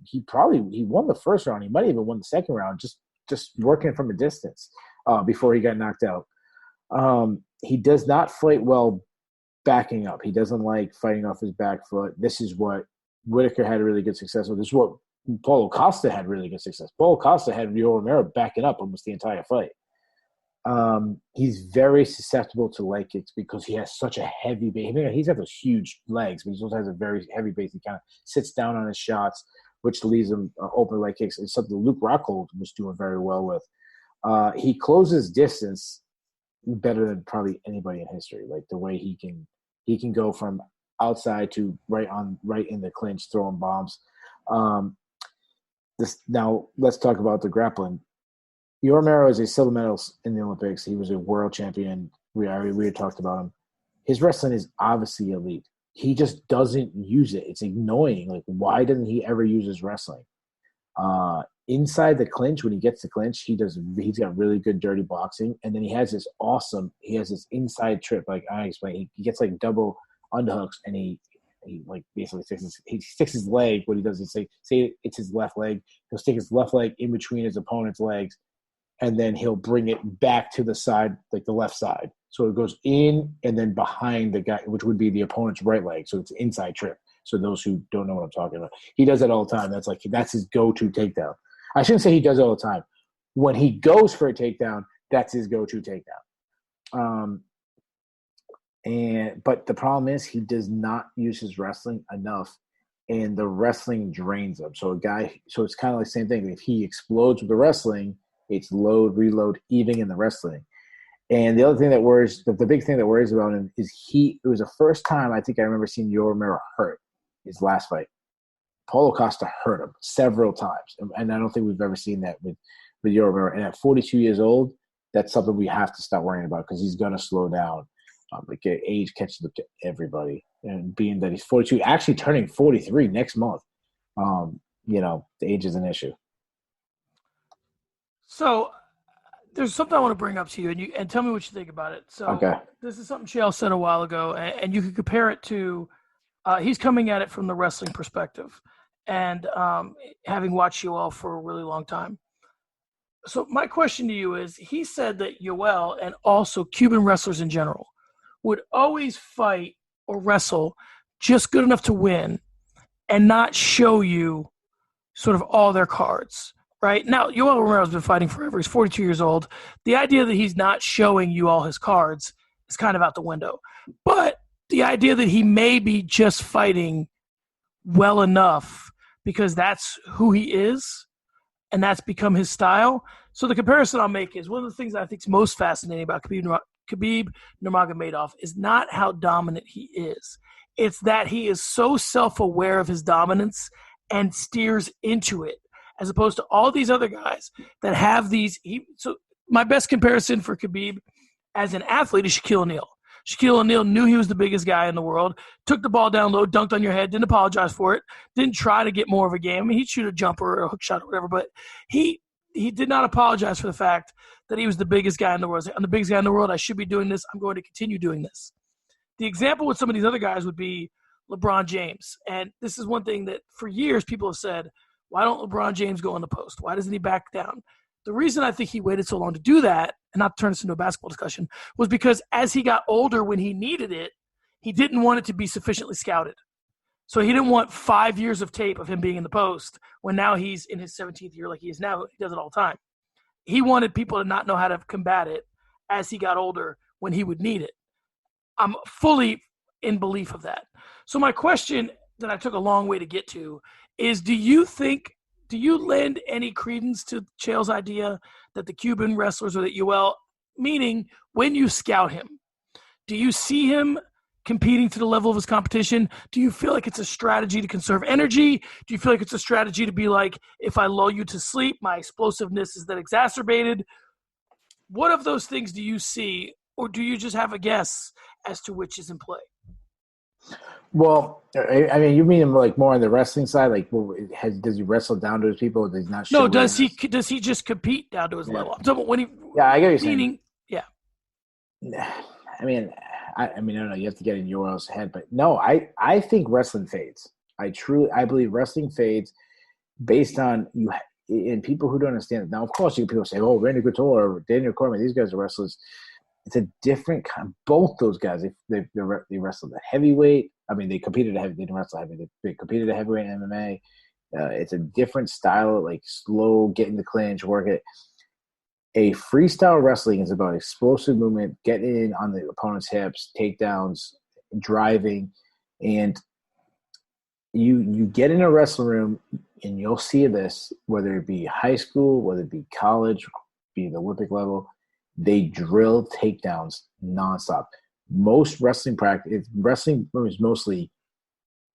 won the first round. He might have even won the second round just working from a distance before he got knocked out. He does not fight well backing up. He doesn't like fighting off his back foot. This is what Whittaker had really good success with. This is what Paulo Costa had really good success. Paulo Costa had Yoel Romero backing up almost the entire fight. He's very susceptible to leg kicks because he has such a heavy base. I mean, he's got those huge legs, but he also has a very heavy base. He kind of sits down on his shots, which leaves him open leg kicks. It's something Luke Rockhold was doing very well with. He closes distance better than probably anybody in history. Like the way he can go from outside to right in the clinch, throwing bombs. Now let's talk about the grappling. Yoel Romero is a silver medalist in the Olympics. He was a world champion. We had talked about him. His wrestling is obviously elite. He just doesn't use it. It's annoying. Like, why doesn't he ever use his wrestling? Inside the clinch, when he gets the clinch, he's got really good dirty boxing. And then he has this inside trip. Like I explained, he gets like double underhooks, and he like basically sticks his leg. What he does is say it's his left leg. He'll stick his left leg in between his opponent's legs, and then he'll bring it back to the side, like the left side. So it goes in and then behind the guy, which would be the opponent's right leg. So it's an inside trip. So those who don't know what I'm talking about, he does that all the time. That's his go-to takedown. I shouldn't say he does it all the time. When he goes for a takedown, that's his go-to takedown. But the problem is he does not use his wrestling enough, and the wrestling drains him. So it's kind of like the same thing. If he explodes with the wrestling, it's load, reload, even in the wrestling. And the other thing that worries, the big thing that worries about him is it was the first time I think I remember seeing Yoel Romero hurt his last fight. Paulo Costa hurt him several times. And I don't think we've ever seen that with Yoel Romero. And at 42 years old, that's something we have to stop worrying about because he's going to slow down. Like age catches up to everybody. And being that he's 42, actually turning 43 next month, the age is an issue. So there's something I want to bring up to you, and tell me what you think about it. So okay. This is something Chael said a while ago, and you can compare it to he's coming at it from the wrestling perspective, and having watched Yoel for a really long time. So my question to you is, he said that Yoel and also Cuban wrestlers in general would always fight or wrestle just good enough to win and not show you sort of all their cards. Right now, Yoel Romero's been fighting forever. He's 42 years old. The idea that he's not showing you all his cards is kind of out the window. But the idea that he may be just fighting well enough because that's who he is and that's become his style. So the comparison I'll make is one of the things I think is most fascinating about Khabib Nurmagomedov is not how dominant he is. It's that he is so self-aware of his dominance and steers into it, as opposed to all these other guys that have these. So my best comparison for Khabib as an athlete is Shaquille O'Neal. Shaquille O'Neal knew he was the biggest guy in the world, took the ball down low, dunked on your head, didn't apologize for it, didn't try to get more of a game. I mean, he'd shoot a jumper or a hook shot or whatever, but he did not apologize for the fact that he was the biggest guy in the world. I'm the biggest guy in the world. I should be doing this. I'm going to continue doing this. The example with some of these other guys would be LeBron James. And this is one thing that for years people have said, why don't LeBron James go in the post? Why doesn't he back down? The reason I think he waited so long to do that, and not turn this into a basketball discussion, was because as he got older when he needed it, he didn't want it to be sufficiently scouted. So he didn't want 5 years of tape of him being in the post when now he's in his 17th year like he is now. He does it all the time. He wanted people to not know how to combat it as he got older when he would need it. I'm fully in belief of that. So my question that I took a long way to get to is, do you lend any credence to Chael's idea that the Cuban wrestlers or that Yoel, meaning when you scout him, do you see him competing to the level of his competition? Do you feel like it's a strategy to conserve energy? Do you feel like it's a strategy to be like, if I lull you to sleep, my explosiveness is then exacerbated? What of those things do you see, or do you just have a guess as to which is in play? Well, I mean, you mean like more on the wrestling side? Like, does he wrestle down to his people? Or does he not? No, does he just compete down to his level? I'm talking about when he. Yeah, I get what you're saying. Yeah. I mean, I don't know. You have to get in Yoel's head, but no, I think wrestling fades. I believe wrestling fades based on you and people who don't understand it. Now, of course, people say, "Oh, Randy Couture or Daniel Cormier, these guys are wrestlers." It's a different kind. Both those guys, they wrestled at heavyweight. I mean, they competed at heavyweight. They didn't wrestle heavyweight. They competed at heavyweight in MMA. It's a different style, like slow, get in the clinch, work it. A freestyle wrestling is about explosive movement, getting in on the opponent's hips, takedowns, driving, and you get in a wrestling room and you'll see this, whether it be high school, whether it be college, be the Olympic level. they drill takedowns nonstop. Most wrestling is mostly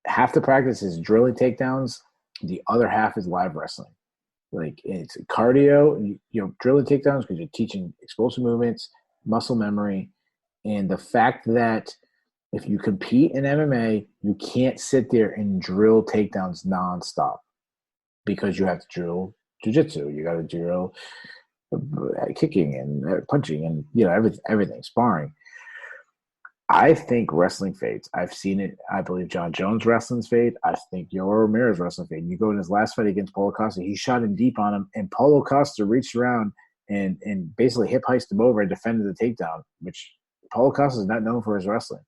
half the practice is drilling takedowns. The other half is live wrestling. Like it's cardio, drilling takedowns because you're teaching explosive movements, muscle memory, and the fact that if you compete in MMA, you can't sit there and drill takedowns nonstop because you have to drill jiu-jitsu. You got to drill kicking and punching and everything, sparring. I think wrestling fades. I've seen it. I believe John Jones' wrestling's fade. I think Yoel Romero's wrestling fade. You go in his last fight against Paulo Costa, he shot him deep on him, and Paulo Costa reached around and basically hip-heisted him over and defended the takedown, which Paulo Costa is not known for his wrestling.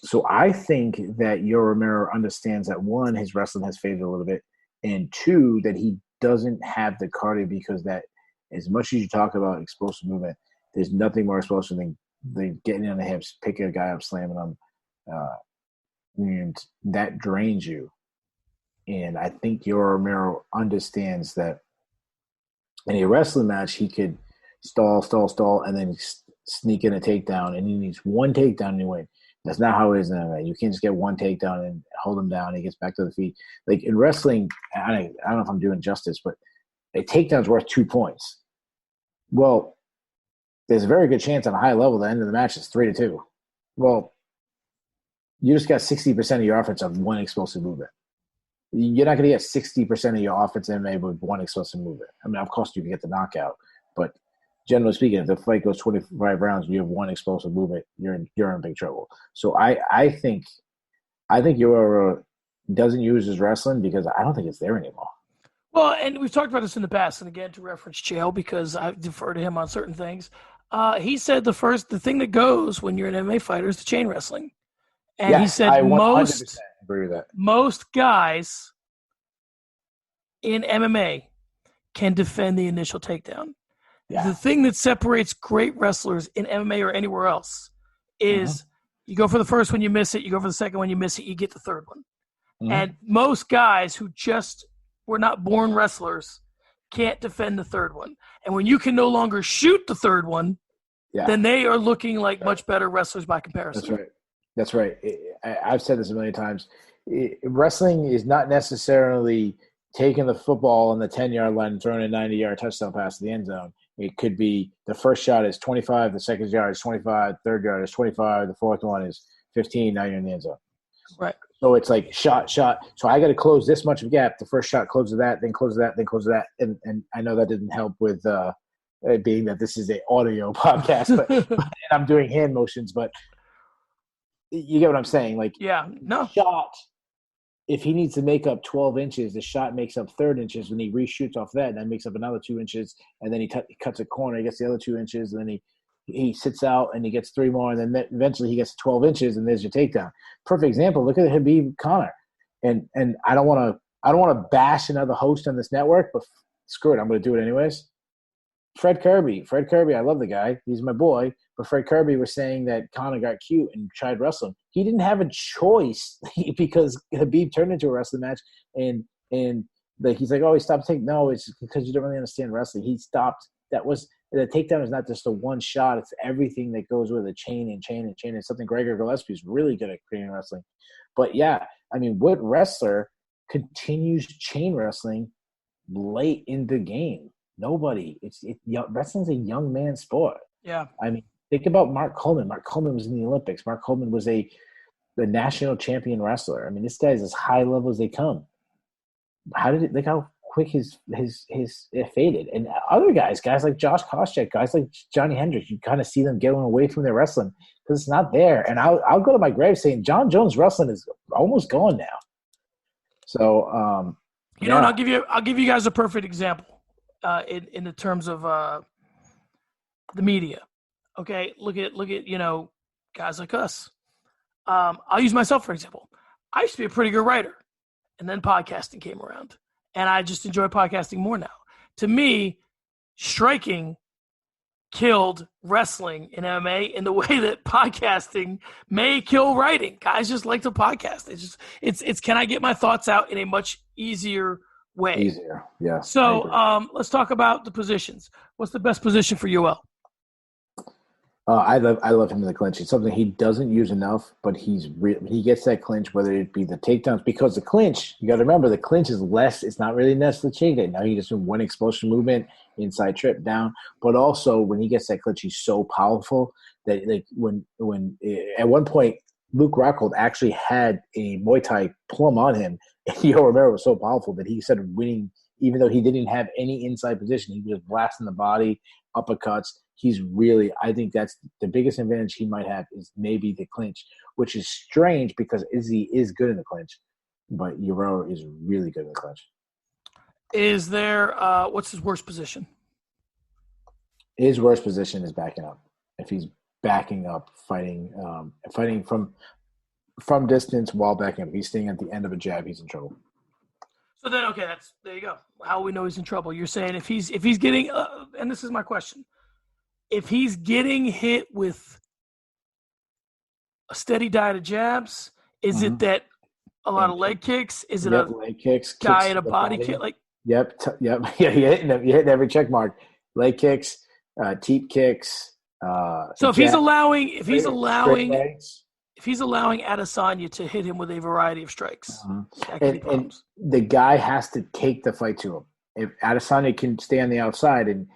So I think that Yoel Romero understands that, one, his wrestling has faded a little bit, and two, that he doesn't have the cardio because that as much as you talk about explosive movement, there's nothing more explosive than getting on the hips, picking a guy up, slamming him, and that drains you. And I think Yoel Romero understands that in a wrestling match, he could stall, and then sneak in a takedown, and he needs one takedown and you win. That's not how it is in MMA. You can't just get one takedown and hold him down and he gets back to the feet. Like in wrestling, I don't know if I'm doing justice, but a takedown's worth 2 points. Well, there's a very good chance on a high level the end of the match is 3-2. Well, you just got 60% of your offense of one explosive movement. You're not going to get 60% of your offense MMA with one explosive movement. I mean, of course you can get the knockout, but generally speaking, if the fight goes 25 rounds, you have one explosive movement, you're in big trouble. So I think Yoel doesn't use his wrestling because I don't think it's there anymore. Well, and we've talked about this in the past, and again, to reference Chael, because I defer to him on certain things. He said the thing that goes when you're an MMA fighter is the chain wrestling. And yes, he said I 100% agree with that. Most guys in MMA can defend the initial takedown. Yeah. The thing that separates great wrestlers in MMA or anywhere else is you go for the first one, you miss it. You go for the second one, you miss it. You get the third one. Mm-hmm. And most guys who just were not born wrestlers can't defend the third one. And when you can no longer shoot the third one, then they are looking like much better wrestlers by comparison. That's right. I've said this a million times. Wrestling is not necessarily taking the football on the 10-yard line and throwing a 90-yard touchdown pass to the end zone. It could be the first shot is 25, the second yard is 25, third yard is 25, the fourth one is 15, now you're in the end zone. Right. So it's like shot. So I got to close this much of a gap. The first shot closes that, then closes that, then closes that. And I know that didn't help with being that this is an audio podcast, but and I'm doing hand motions, but you get what I'm saying? Like, shot, if he needs to make up 12 inches, the shot makes up 3 inches. When he reshoots off that, that makes up another 2 inches, and then he cuts a corner, he gets the other 2 inches, and then he sits out and he gets 3 more, and then eventually he gets 12 inches, and there's your takedown. Perfect example. Look at Habib Connor, and I don't want to bash another host on this network, but screw it, I'm going to do it anyways. Fred Kirby, I love the guy. He's my boy. But Fred Kirby was saying that Conor got cute and tried wrestling. He didn't have a choice because Habib turned into a wrestling match, and like he's like, oh, he stopped taking. No, it's because you don't really understand wrestling. He stopped. That was the takedown is not just a one shot. It's everything that goes with a chain. It's something Gregor Gillespie is really good at creating wrestling. But yeah, I mean, what wrestler continues chain wrestling late in the game? Nobody. Wrestling's a young man sport. Yeah. I mean, think about Mark Coleman. Mark Coleman was in the Olympics. Mark Coleman was the national champion wrestler. I mean, this guy's as high level as they come. Look how quick his it faded. And other guys like Josh Koscheck, guys like Johnny Hendricks, you kind of see them getting away from their wrestling because it's not there. And I'll go to my grave saying John Jones wrestling is almost gone now. So know, and I'll give you guys a perfect example. In the terms of the media, okay, look at guys like us. I'll use myself for example. I used to be a pretty good writer, and then podcasting came around, and I just enjoy podcasting more now. To me, striking killed wrestling in MMA in the way that podcasting may kill writing. Guys just like to podcast. It's can I get my thoughts out in a much easier way. Easier, yeah. So let's talk about the positions. What's the best position for Yoel? I love him in the clinch. It's something he doesn't use enough, but he gets that clinch, whether it be the takedowns, because the clinch, you got to remember, the clinch is less. It's not really necessarily takedown. Now he just one explosion movement, inside trip down, but also when he gets that clinch, he's so powerful that like when at one point Luke Rockhold actually had a Muay Thai plum on him, and Yoel Romero was so powerful that he started winning, even though he didn't have any inside position. He was just blasting the body, uppercuts. I think that's the biggest advantage he might have is maybe the clinch, which is strange because Izzy is good in the clinch, but Yoel is really good in the clinch. Is there, what's his worst position? His worst position is backing up. If he's backing up, fighting from distance while backing up, if he's staying at the end of a jab, he's in trouble. So then, okay, there you go. How we know he's in trouble? You're saying if he's getting, and this is my question, if he's getting hit with a steady diet of jabs, is it that a lot of leg kicks? Is it leg kicks, diet of body kick? Like, yep. Yeah, you're hitting every check mark. Leg kicks, teep kicks. So if he's allowing Adesanya to hit him with a variety of strikes, and the guy has to take the fight to him. If Adesanya can stay on the outside and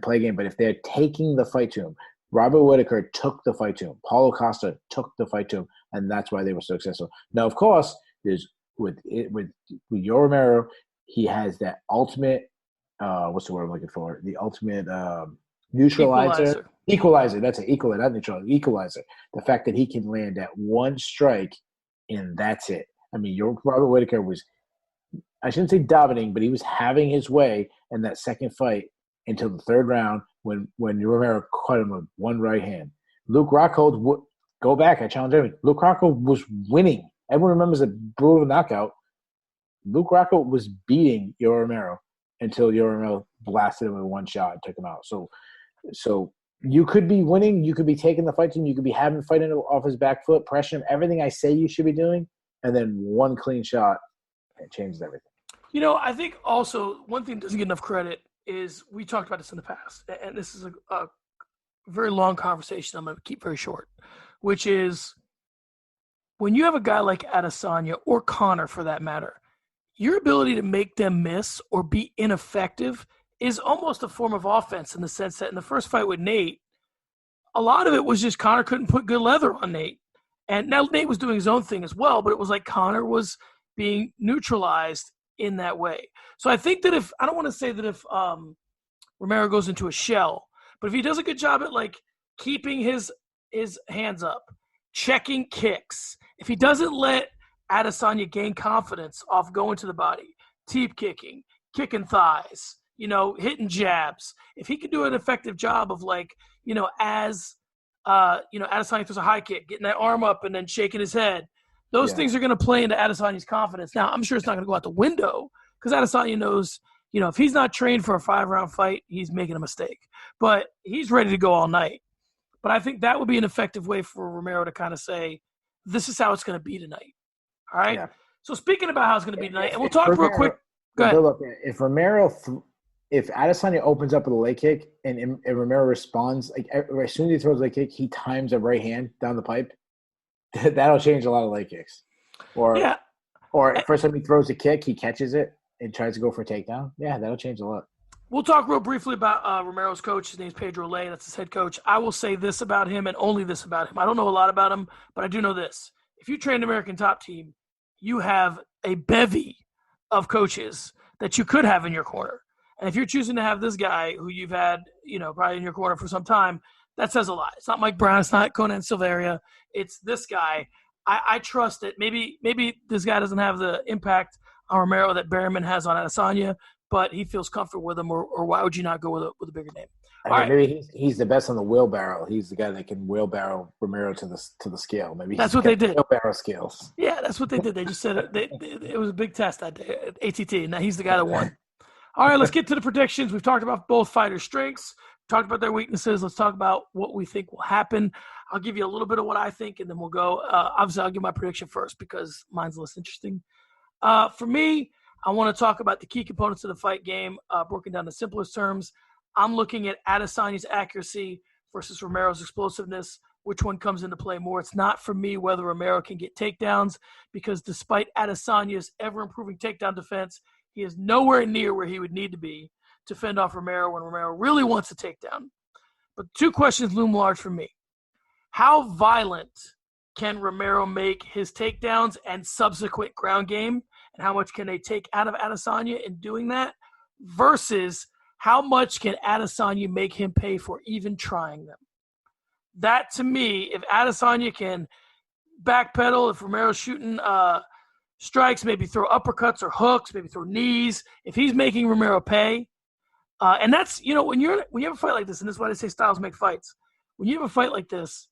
play a game, but if they're taking the fight to him, Robert Whittaker took the fight to him. Paulo Costa took the fight to him, and that's why they were so successful. Now, of course, there's with Yoel Romero, he has that ultimate. What's the word I'm looking for? The ultimate neutralizer. Equalizer. That's an equalizer, not neutralizer. Equalizer. The fact that he can land that one strike, and that's it. I mean, Robert Whittaker was, I shouldn't say dominating, but he was having his way in that second fight until the third round when Romero caught him with one right hand. Luke Rockhold, go back, I challenge everyone. Luke Rockhold was winning. Everyone remembers a brutal knockout. Luke Rockhold was beating Yoel Romero until Yoel Romero blasted him with one shot and took him out. So you could be winning, you could be taking the fight to him, you could be having fighting off his back foot, pressure him, everything I say you should be doing, and then one clean shot, it changes everything. You know, I think also one thing that doesn't get enough credit is we talked about this in the past, and this is a very long conversation I'm going to keep very short, which is when you have a guy like Adesanya or Conor for that matter, your ability to make them miss or be ineffective is almost a form of offense in the sense that in the first fight with Nate, a lot of it was just Conor couldn't put good leather on Nate. And now Nate was doing his own thing as well, but it was like Conor was being neutralized in that way. So I think that I don't want to say that if Romero goes into a shell, but if he does a good job at like keeping his hands up, checking kicks, if he doesn't let Adesanya gain confidence off going to the body, teep kicking, kicking thighs, hitting jabs, if he can do an effective job of like, as Adesanya throws a high kick, getting that arm up and then shaking his head, those things are going to play into Adesanya's confidence. Now, I'm sure it's not going to go out the window because Adesanya knows, if he's not trained for a 5-round fight, he's making a mistake. But he's ready to go all night. But I think that would be an effective way for Romero to kind of say, this is how it's going to be tonight. All right? Yeah. So speaking about how it's going to be tonight, and we'll talk real quick. Go ahead. If if Adesanya opens up with a leg kick and Romero responds, like as soon as he throws a leg kick, he times a right hand down the pipe, that'll change a lot of leg kicks. Or first time he throws a kick, he catches it and tries to go for a takedown. Yeah, that'll change a lot. We'll talk real briefly about Romero's coach. His name's Pedro Lay. That's his head coach. I will say this about him and only this about him. I don't know a lot about him, but I do know this. If you train an American Top Team, you have a bevy of coaches that you could have in your corner. And if you're choosing to have this guy who you've had, probably in your corner for some time, that says a lot. It's not Mike Brown. It's not Conan Silveria. It's this guy. I trust that maybe this guy doesn't have the impact on Romero that Berryman has on Adesanya, but he feels comfortable with him, or why would you not go with a bigger name? Maybe he's the best on the wheelbarrow. He's the guy that can wheelbarrow Romero to the scale. Maybe that's what they did. Wheelbarrow skills. Yeah, that's what they did. They just said it was a big test that day at ATT. And now he's the guy that won. All right, let's get to the predictions. We've talked about both fighters' strengths, talked about their weaknesses. Let's talk about what we think will happen. I'll give you a little bit of what I think, and then we'll go. Obviously, I'll give my prediction first because mine's less interesting. For me, I want to talk about the key components of the fight game, broken down to simplest terms. I'm looking at Adesanya's accuracy versus Romero's explosiveness. Which one comes into play more? It's not for me whether Romero can get takedowns, because despite Adesanya's ever-improving takedown defense, he is nowhere near where he would need to be to fend off Romero when Romero really wants a takedown. But two questions loom large for me. How violent can Romero make his takedowns and subsequent ground game? And how much can they take out of Adesanya in doing that? Versus how much can Adesanya make him pay for even trying them? That, to me, if Adesanya can backpedal, if Romero's shooting strikes, maybe throw uppercuts or hooks, maybe throw knees, if he's making Romero pay, and that's, when you have a fight like this, and this is why they say styles make fights. When you have a fight like this,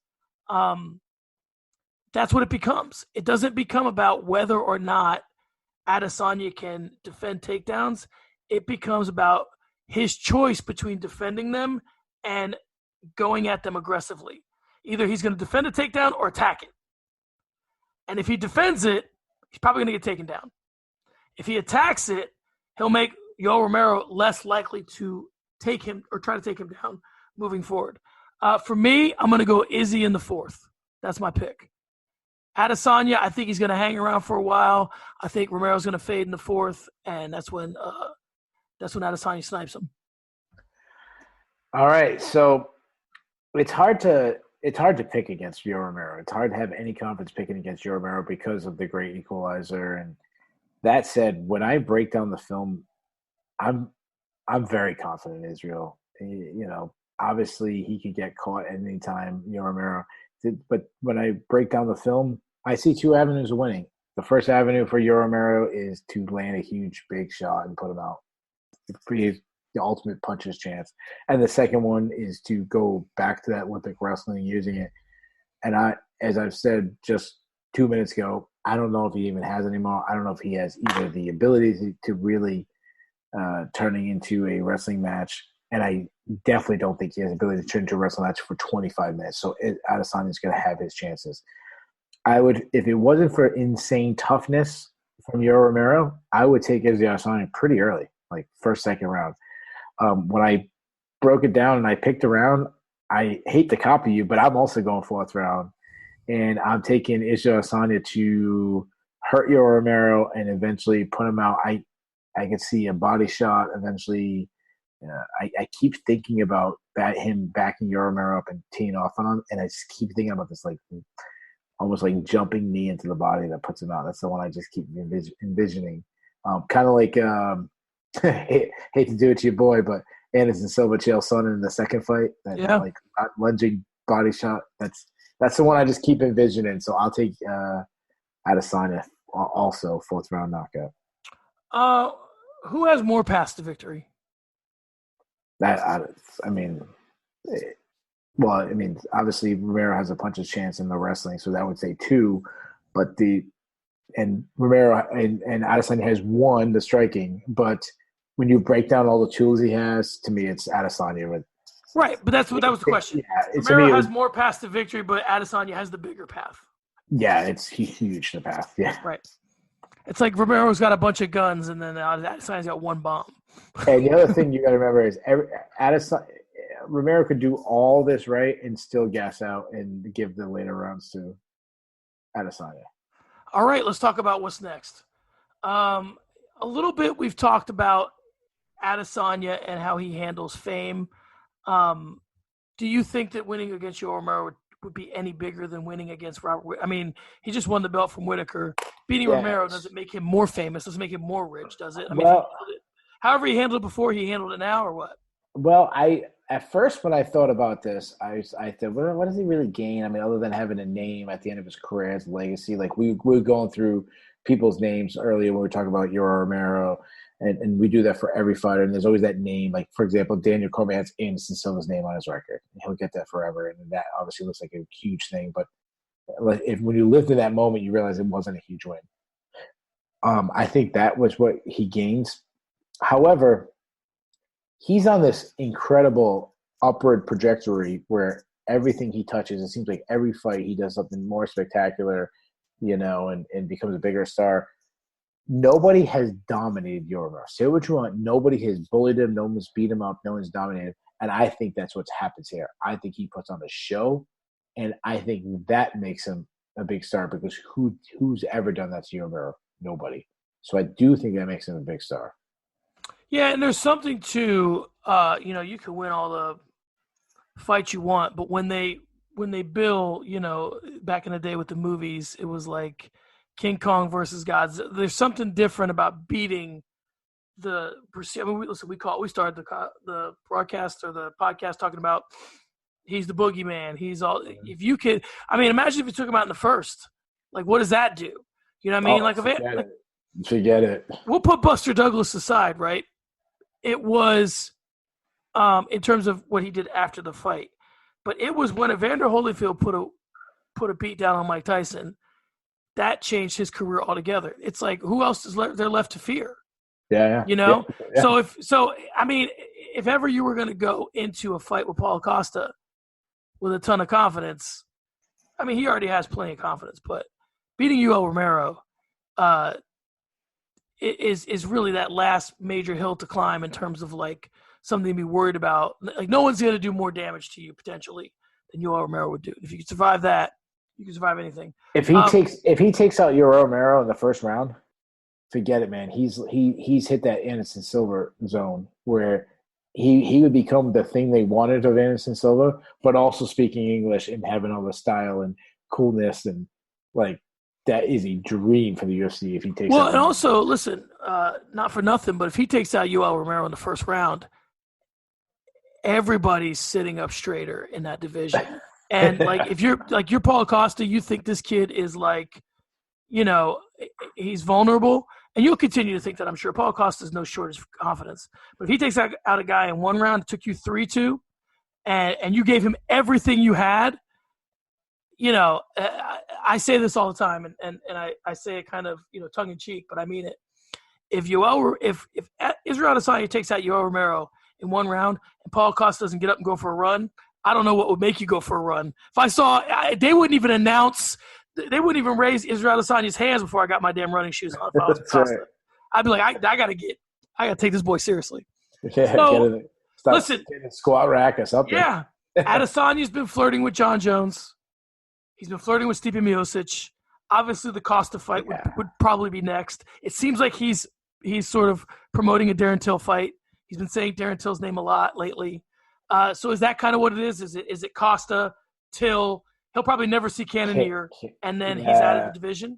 that's what it becomes. It doesn't become about whether or not Adesanya can defend takedowns. It becomes about his choice between defending them and going at them aggressively. Either he's going to defend a takedown or attack it. And if he defends it, he's probably going to get taken down. If he attacks it, he'll make Yoel Romero less likely to take him or try to take him down moving forward. For me, I'm going to go Izzy in the fourth. That's my pick. Adesanya, I think he's going to hang around for a while. I think Romero's going to fade in the fourth, and that's when Adesanya snipes him. All right, so it's hard to pick against Yoel Romero. It's hard to have any confidence picking against Yoel Romero because of the great equalizer. And that said, when I break down the film, I'm very confident in Israel. Obviously he could get caught at any time, Yoel Romero. But when I break down the film, I see two avenues of winning. The first avenue for Yoel Romero is to land a huge, big shot and put him out. The ultimate puncher's chance. And the second one is to go back to that Olympic wrestling, using it. And as I've said just 2 minutes ago, I don't know if he even has anymore. I don't know if he has either the ability to really turning into a wrestling match. And I definitely don't think he has the ability to turn into a wrestling match for 25 minutes. So Adesanya is going to have his chances. If it wasn't for insane toughness from Yoel Romero, I would take Israel Adesanya pretty early, like first, second round. When I broke it down and I picked a round, I hate to copy you, but I'm also going fourth round. And I'm taking Israel Adesanya to hurt Yoel Romero and eventually put him out. I could see a body shot eventually. I keep thinking about him backing Yoel Romero up and teeing off on him, and I just keep thinking about this almost like jumping knee into the body that puts him out. That's the one I just keep envisioning. Kind of like hate to do it to your boy, but Anderson Silva, Chael Sonnen in the second fight, that lunging body shot. That's the one I just keep envisioning. So I'll take Adesanya also fourth round knockout. Who has more paths to victory? Obviously Romero has a puncher's chance in the wrestling, so that would say two. But Romero and Adesanya has one, the striking. But when you break down all the tools he has, to me, it's Adesanya. Right, but that was the question. Yeah, Romero has more paths to victory, but Adesanya has the bigger path. Yeah, it's huge, the path. Yeah. Right. It's like Romero's got a bunch of guns, and then Adesanya's got one bomb. And the other thing you got to remember is Romero could do all this right and still gas out and give the later rounds to Adesanya. All right, let's talk about what's next. A little bit we've talked about Adesanya and how he handles fame. Do you think that winning against Yoel Romero would be any bigger than winning against Robert? He just won the belt from Whitaker. Beating Romero doesn't make him more famous, doesn't make him more rich, does it? However he handled it before, he handled it now, or what? Well, at first when I thought about this, I thought, what does he really gain? Other than having a name at the end of his career as legacy. Like we were going through people's names earlier when we were talking about Yoel Romero, and we do that for every fighter. And there's always that name. Like, for example, Daniel Cormier has Anderson Silva's name on his record. He'll get that forever. And that obviously looks like a huge thing. But when you lived in that moment, you realize it wasn't a huge win. I think that was what he gains. However, he's on this incredible upward trajectory where everything he touches, it seems like every fight he does something more spectacular, and becomes a bigger star. Nobody has dominated Yoel Romero. Say what you want. Nobody has bullied him. No one's beat him up. No one's dominated. And I think that's what happens here. I think he puts on a show, and I think that makes him a big star because who's ever done that to Yoel Romero? Nobody. So I do think that makes him a big star. Yeah, and there's something to you can win all the fights you want, but when they bill, back in the day with the movies, it was like King Kong versus Godzilla. There's something different about beating the. I mean, we started the broadcast or the podcast talking about he's the boogeyman. He's all. If you could, I mean, imagine if you took him out in the first. Like, what does that do? You know what I mean? Forget it. We'll put Buster Douglas aside, right? It was in terms of what he did after the fight, but it was when Evander Holyfield put a beat down on Mike Tyson that changed his career altogether. It's like, who else is there left to fear? Yeah. Yeah. Yeah. So I mean, if ever you were going to go into a fight with Paulo Costa with a ton of confidence, I mean, he already has plenty of confidence, but beating Yoel Romero is really that last major hill to climb in terms of like something to be worried about. Like, no one's going to do more damage to you potentially than Yoel Romero would do. If you can survive that, you can survive anything. If he takes out Yoel Romero in the first round, forget it, man. He's hit that Anderson Silva zone where he would become the thing they wanted of Anderson Silva, but also speaking English and having all the style and coolness, and like that is a dream for the UFC if he takes. Well, and also listen, not for nothing, but if he takes out Yoel Romero in the first round, everybody's sitting up straighter in that division. And like, if you're Paulo Costa, you think this kid is like, he's vulnerable, and you'll continue to think that. I'm sure Paulo Costa is no shortage of confidence. But if he takes out a guy in one round, it took you 3-2, and you gave him everything you had, I say this all the time, and I say it kind of tongue in cheek, but I mean it. If Israel Adesanya takes out Yoel Romero in one round and Paulo Costa doesn't get up and go for a run, I don't know what would make you go for a run. If I saw, they wouldn't even announce, they wouldn't even raise Israel Adesanya's hands before I got my damn running shoes on. If I was Costa, right. I'd be like, I gotta take this boy seriously. Yeah, so, listen, get a squat rack or something. Yeah, Adesanya's been flirting with John Jones. He's been flirting with Stipe Miocic. Obviously, the Costa fight would probably be next. It seems like he's sort of promoting a Darren Till fight. He's been saying Darren Till's name a lot lately. So is that kind of what it is? Is it Costa, Till? He'll probably never see Cannonier, and then he's out of the division?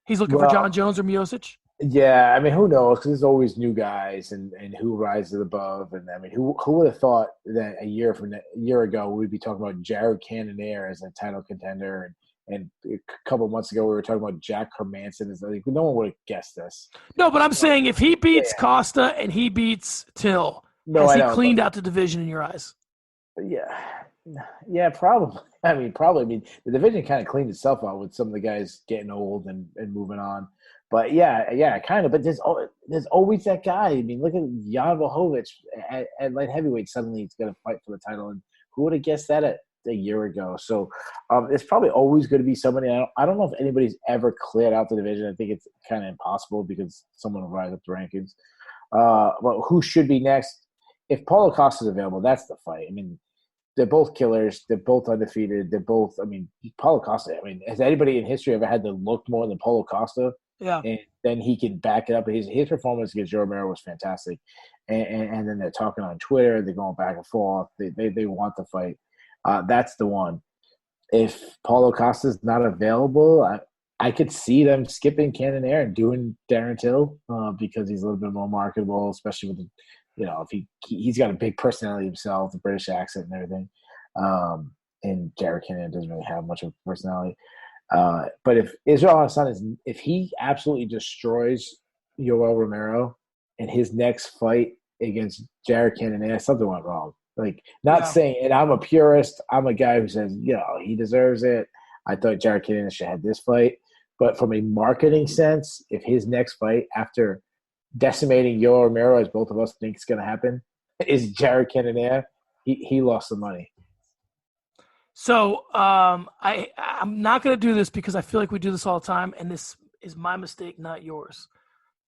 He's looking for John Jones or Miocic? Yeah, I mean, who knows? Because there's always new guys and who rises above. And, I mean, who would have thought that a year ago we'd be talking about Jared Cannonier as a title contender, and a couple of months ago we were talking about Jack Hermanson. Like, no one would have guessed this. No, but I'm saying if he beats Costa and he beats Till, has he cleaned out the division in your eyes? Yeah, probably. I mean, the division kind of cleaned itself out with some of the guys getting old and moving on. But yeah, kind of. But there's always that guy. I mean, look at Jan Blachowicz at light heavyweight. Suddenly he's going to fight for the title, and who would have guessed that a year ago? So it's probably always going to be somebody. I don't know if anybody's ever cleared out the division. I think it's kind of impossible because someone will rise up the rankings. But who should be next? If Paulo Costa is available, that's the fight. I mean, they're both killers. They're both undefeated. They're both. I mean, Paulo Costa. I mean, has anybody in history ever had to look more than Paulo Costa? Yeah, and then he can back it up. His performance against Joe Romero was fantastic, and then they're talking on Twitter. They're going back and forth. They want the fight. That's the one. If Paulo Costa's not available, I could see them skipping Cannonier and doing Darren Till because he's a little bit more marketable, especially with if he's got a big personality himself, the British accent and everything. And Jared Cannonier doesn't really have much of a personality. But if Israel Adesanya if he absolutely destroys Yoel Romero in his next fight against Jared Cannonier, something went wrong. Like, not saying, and I'm a purist. I'm a guy who says, he deserves it. I thought Jared Cannonier should have this fight. But from a marketing sense, if his next fight after decimating Yoel Romero, as both of us think is going to happen, is Jared Cannonier, he lost some money. So I'm not going to do this because I feel like we do this all the time, and this is my mistake, not yours.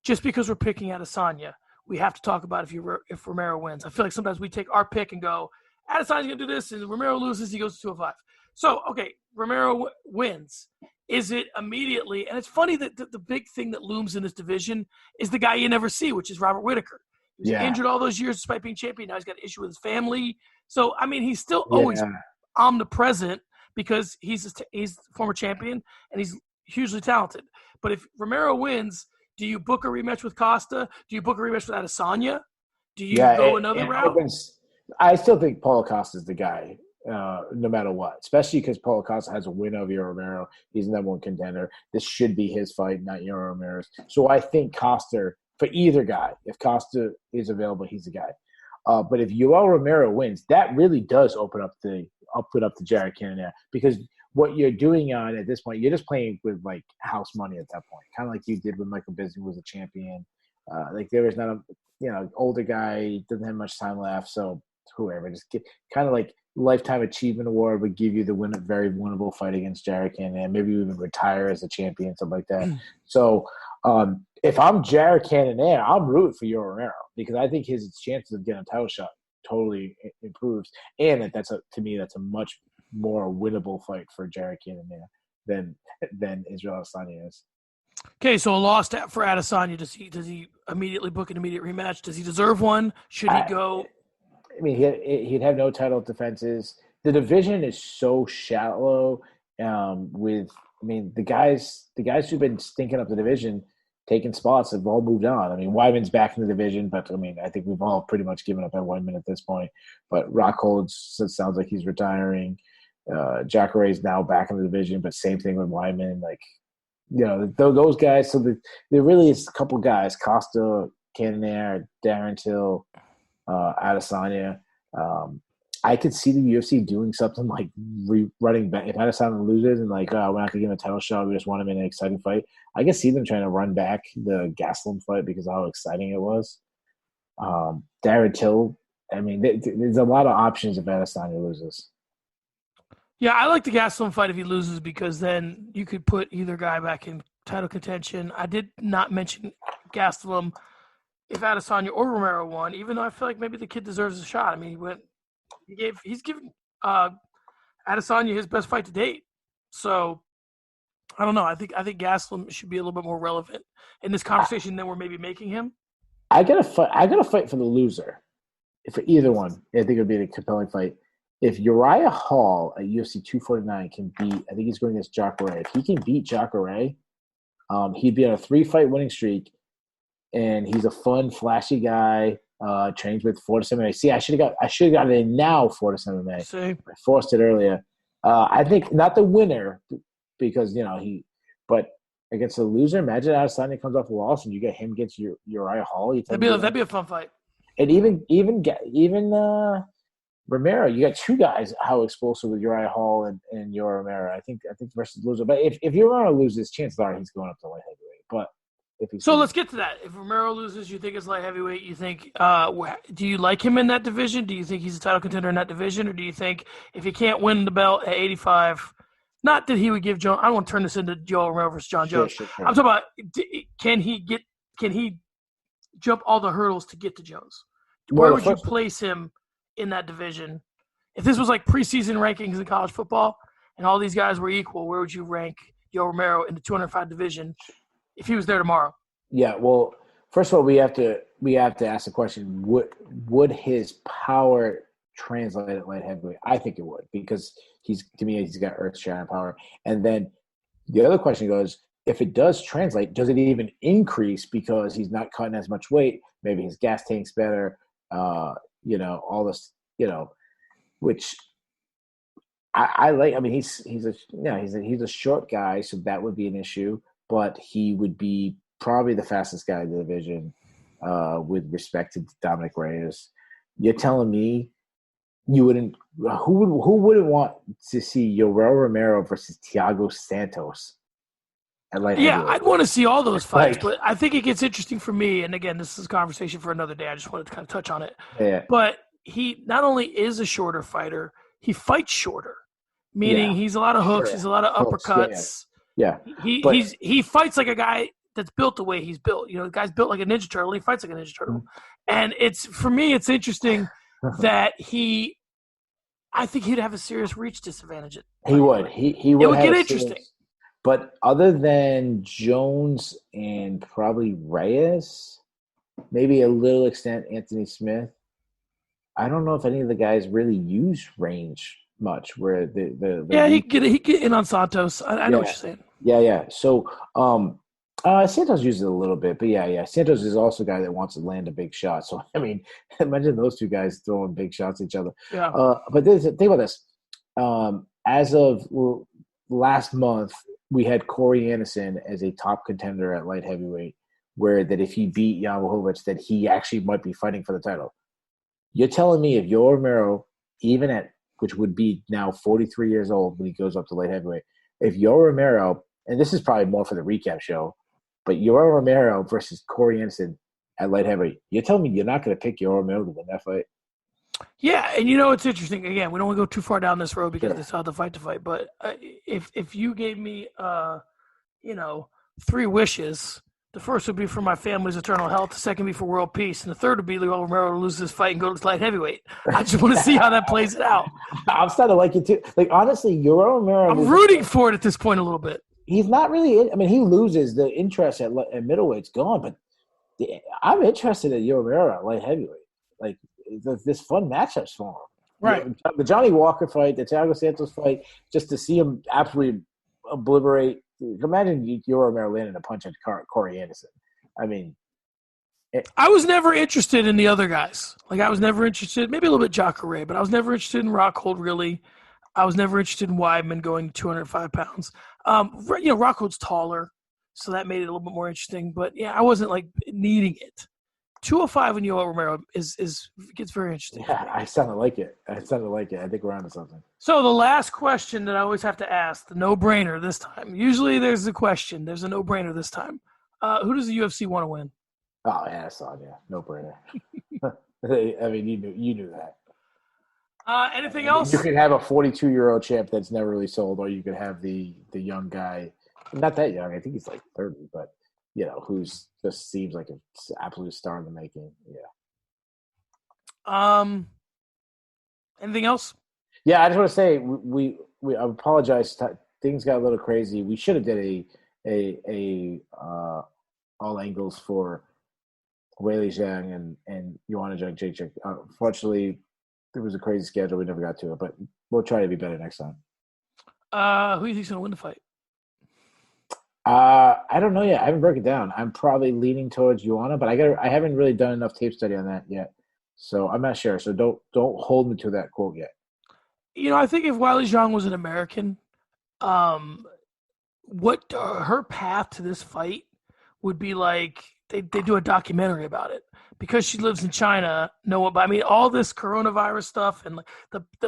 Just because we're picking Adesanya, we have to talk about if Romero wins. I feel like sometimes we take our pick and go, Adesanya's going to do this, and Romero loses, he goes to 205. So, okay, Romero wins. Is it immediately? And it's funny that the big thing that looms in this division is the guy you never see, which is Robert Whittaker. He was injured all those years despite being champion. Now he's got an issue with his family. So, I mean, he's still always omnipresent because he's a former champion and he's hugely talented. But if Romero wins, do you book a rematch with Costa? Do you book a rematch with Adesanya? Do you go another route? I still think Paulo Costa is the guy, no matter what, especially because Paulo Costa has a win over Yoel Romero. He's the number one contender. This should be his fight, not Yoel Romero's. So I think Costa, for either guy, if Costa is available, he's the guy. But if Yoel Romero wins, that really does open up the Jared Cannonier, because what you're doing at this point, you're just playing with like house money at that point, kind of like you did when Michael Bisping was a champion. Like there was not a older guy, doesn't have much time left, so whoever just get kind of like lifetime achievement award would give you the very winnable fight against Jared Cannonier. Maybe you even retire as a champion, something like that. So if I'm Jared Cannonier, I'm rooting for Yoel Romero because I think his chances of getting a title shot totally improves, and that's a much more winnable fight for Jared Cannonier than Israel Adesanya is. Okay, so a loss for Adesanya. Does he immediately book an immediate rematch? Does he deserve one? Should he go? I mean, he'd have no title defenses. The division is so shallow. The guys who've been stinking up the division, taking spots, have all moved on. I mean, Weidman's back in the division, but I mean, I think we've all pretty much given up on Weidman at this point. But Rockhold sounds like he's retiring. Jacare's now back in the division, but same thing with Weidman. Like, those guys. So there really is a couple guys: Costa, Cannonier, Darren Till, Adesanya. I could see the UFC doing something like running back. If Adesanya loses and like, we're not going to give him a title shot, we just want him in an exciting fight. I can see them trying to run back the Gastelum fight because of how exciting it was. Darren Till, I mean, there's a lot of options if Adesanya loses. Yeah, I like the Gastelum fight if he loses because then you could put either guy back in title contention. I did not mention Gastelum if Adesanya or Romero won, even though I feel like maybe the kid deserves a shot. I mean, he's given Adesanya his best fight to date. So I don't know. I think Gastelum should be a little bit more relevant in this conversation than we're maybe making him. I gotta fight for the loser. For either one, I think it would be a compelling fight. If Uriah Hall at UFC 249 can beat, I think he's going against Jacare. If he can beat Jacare, he'd be on a 3-fight winning streak, and he's a fun, flashy guy. Trains with Fortis MMA. See, I should have got it in now. Fortis MMA. See? I forced it earlier. I think not the winner because but against the loser. Imagine Adesanya comes off a loss and you get him against Uriah Hall. That'd be a fun fight. And even Romero, you got two guys how explosive with Uriah Hall and Yoel Romero. I think versus the loser. But if Romero loses, chances are he's going up to light heavyweight. But let's get to that. If Romero loses, you think it's light heavyweight? You think do you like him in that division? Do you think he's a title contender in that division, or do you think if he can't win the belt at 85, not that he would give Jones? I don't want to turn this into Yoel Romero versus John Jones. Sure. I'm talking about can he jump all the hurdles to get to Jones? Where would you place him in that division? If this was like preseason rankings in college football and all these guys were equal, where would you rank Yoel Romero in the 205 division if he was there tomorrow? Yeah, well, first of all, we have to ask the question: would his power translate at light heavyweight? I think it would, because he's got earth-shattering power. And then the other question goes: if it does translate, does it even increase because he's not cutting as much weight? Maybe his gas tank's better. All this, which I like. I mean, he's a short guy, so that would be an issue. But he would be probably the fastest guy in the division, with respect to Dominic Reyes. You're telling me you wouldn't? Who wouldn't want to see Yoel Romero versus Thiago Santos? Yeah, I'd want to see all those fights, but I think it gets interesting for me. And again, this is a conversation for another day. I just wanted to kind of touch on it. Yeah. But he not only is a shorter fighter, he fights shorter, meaning he's a lot of hooks, he's a lot of uppercuts. Yeah. He fights like a guy that's built the way he's built. The guy's built like a Ninja Turtle. He fights like a Ninja Turtle. And for me, it's interesting that I think he'd have a serious reach disadvantage. He would. He would. It would get interesting. But other than Jones and probably Reyes, maybe a little extent Anthony Smith, I don't know if any of the guys really use range much. Where he get in on Santos. I know what you're saying. Yeah. So Santos uses it a little bit, but yeah. Santos is also a guy that wants to land a big shot. So I mean, imagine those two guys throwing big shots at each other. Yeah. But think about this. As of last month, we had Corey Anderson as a top contender at light heavyweight, where that if he beat Jan Blachowicz, that he actually might be fighting for the title. You're telling me if Yoel Romero, even at which would be now 43 years old when he goes up to light heavyweight, if Yoel Romero, and this is probably more for the recap show, but Yoel Romero versus Corey Anderson at light heavyweight, you're telling me you're not going to pick Yoel Romero to win that fight? Yeah, and it's interesting. Again, we don't want to go too far down this road because it's hard to fight. But if you gave me, 3 wishes, the first would be for my family's eternal health. The second would be for world peace, and the third would be Yoel Romero to lose this fight and go to light heavyweight. I just want to see how that plays out. I'm starting to like it too. Like honestly, Yoel Romero. I'm rooting for it at this point a little bit. He's not really. I mean, he loses the interest at middleweight's gone, but I'm interested in Yoel Romero at light heavyweight. Like. This fun matchups for him. Right. The Johnny Walker fight, the Thiago Santos fight, just to see him absolutely obliterate. Imagine Yoel Romero landing a punch at Corey Anderson. I mean. I was never interested in the other guys. Like, I was never interested, maybe a little bit Jacare, but I was never interested in Rockhold, really. I was never interested in Weidman going 205 pounds. Rockhold's taller, so that made it a little bit more interesting. But, yeah, I wasn't, needing it. 205 and Yoel Romero gets very interesting. Yeah, I sounded like it. I think we're on to something. So the last question that I always have to ask, the no-brainer this time. Usually there's a question. There's a no-brainer this time. Who does the UFC want to win? Oh, yeah, Adesanya. No-brainer. I mean, you knew that. Anything else? You could have a 42-year-old champ that's never really sold, or you could have the young guy. Not that young. I think he's 30, but – who's just seems like an absolute star in the making. Yeah. Anything else? Yeah, I just want to say we I apologize. Things got a little crazy. We should have did a all angles for Weili Zhang and Joanna Jędrzejczyk. Unfortunately, there was a crazy schedule. We never got to it, but we'll try to be better next time. Who do you think's going to win the fight? I don't know yet. I haven't broken it down. I'm probably leaning towards Joanna, but I haven't really done enough tape study on that yet, so I'm not sure. So don't hold me to that quote yet. I think if Weili Zhang was an American, what her path to this fight would be like. They do a documentary about it because she lives in China. All this coronavirus stuff and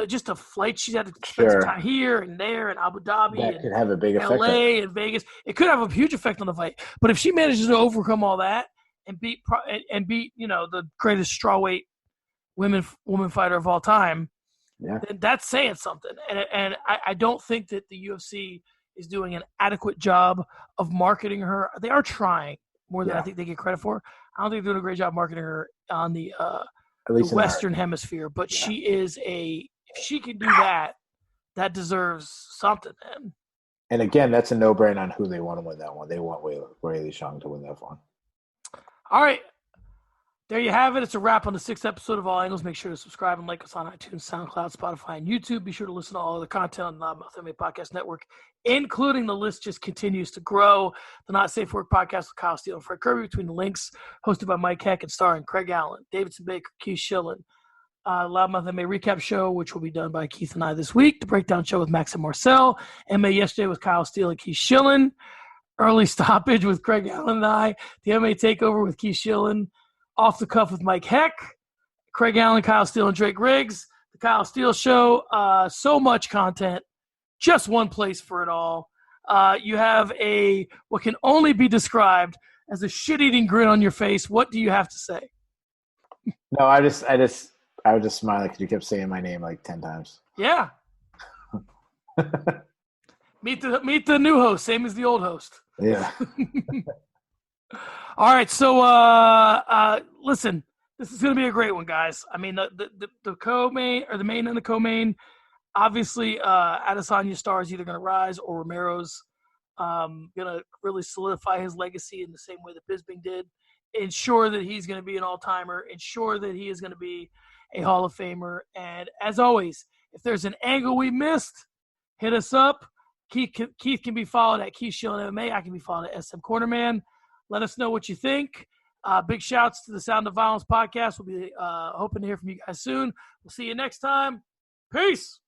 just the flight she's had to spend some time here and there and Abu Dhabi that could have a big effect. LA and Vegas. It could have a huge effect on the fight. But if she manages to overcome all that and beat the greatest strawweight woman fighter of all time, then that's saying something. And I don't think that the UFC is doing an adequate job of marketing her. They are trying. More than I think they get credit for. I don't think they're doing a great job marketing her on the Western Hemisphere. But she is if she can do that, that deserves something, man. And again, that's a no-brainer on who they want to win that one. They want Weili Zhang to win that one. All right. There you have it. It's a wrap on the 6th episode of All Angles. Make sure to subscribe and like us on iTunes, SoundCloud, Spotify, and YouTube. Be sure to listen to all other content on the Loudmouth MMA Podcast Network, including the list just continues to grow. The Not Safe Work Podcast with Kyle Steele and Fred Kirby between the links, hosted by Mike Heck and starring Craig Allen, Davidson Baker, Keith Shillan. Loudmouth MMA Recap Show, which will be done by Keith and I this week. The Breakdown Show with Max and Marcel. MMA Yesterday with Kyle Steele and Keith Shillan. Early Stoppage with Craig Allen and I. The MMA Takeover with Keith Shillan. Off the Cuff with Mike Heck, Craig Allen, Kyle Steele, and Drake Riggs. The Kyle Steele Show. So much content. Just one place for it all. You have what can only be described as a shit-eating grin on your face. What do you have to say? No, I was just smiling because you kept saying my name like 10 times. Yeah. Meet the new host, same as the old host. Yeah. All right, so listen, this is going to be a great one, guys. I mean, the co-main or the main and the co-main, obviously, Adesanya's star is either going to rise or Romero's going to really solidify his legacy in the same way that Bisping did. Ensure that he's going to be an all-timer. Ensure that he is going to be a Hall of Famer. And as always, if there's an angle we missed, hit us up. Keith can be followed at Keith Shillan MMA. I can be followed at SM Cornerman. Let us know what you think. Big shouts to the Sound of Violence podcast. We'll be hoping to hear from you guys soon. We'll see you next time. Peace.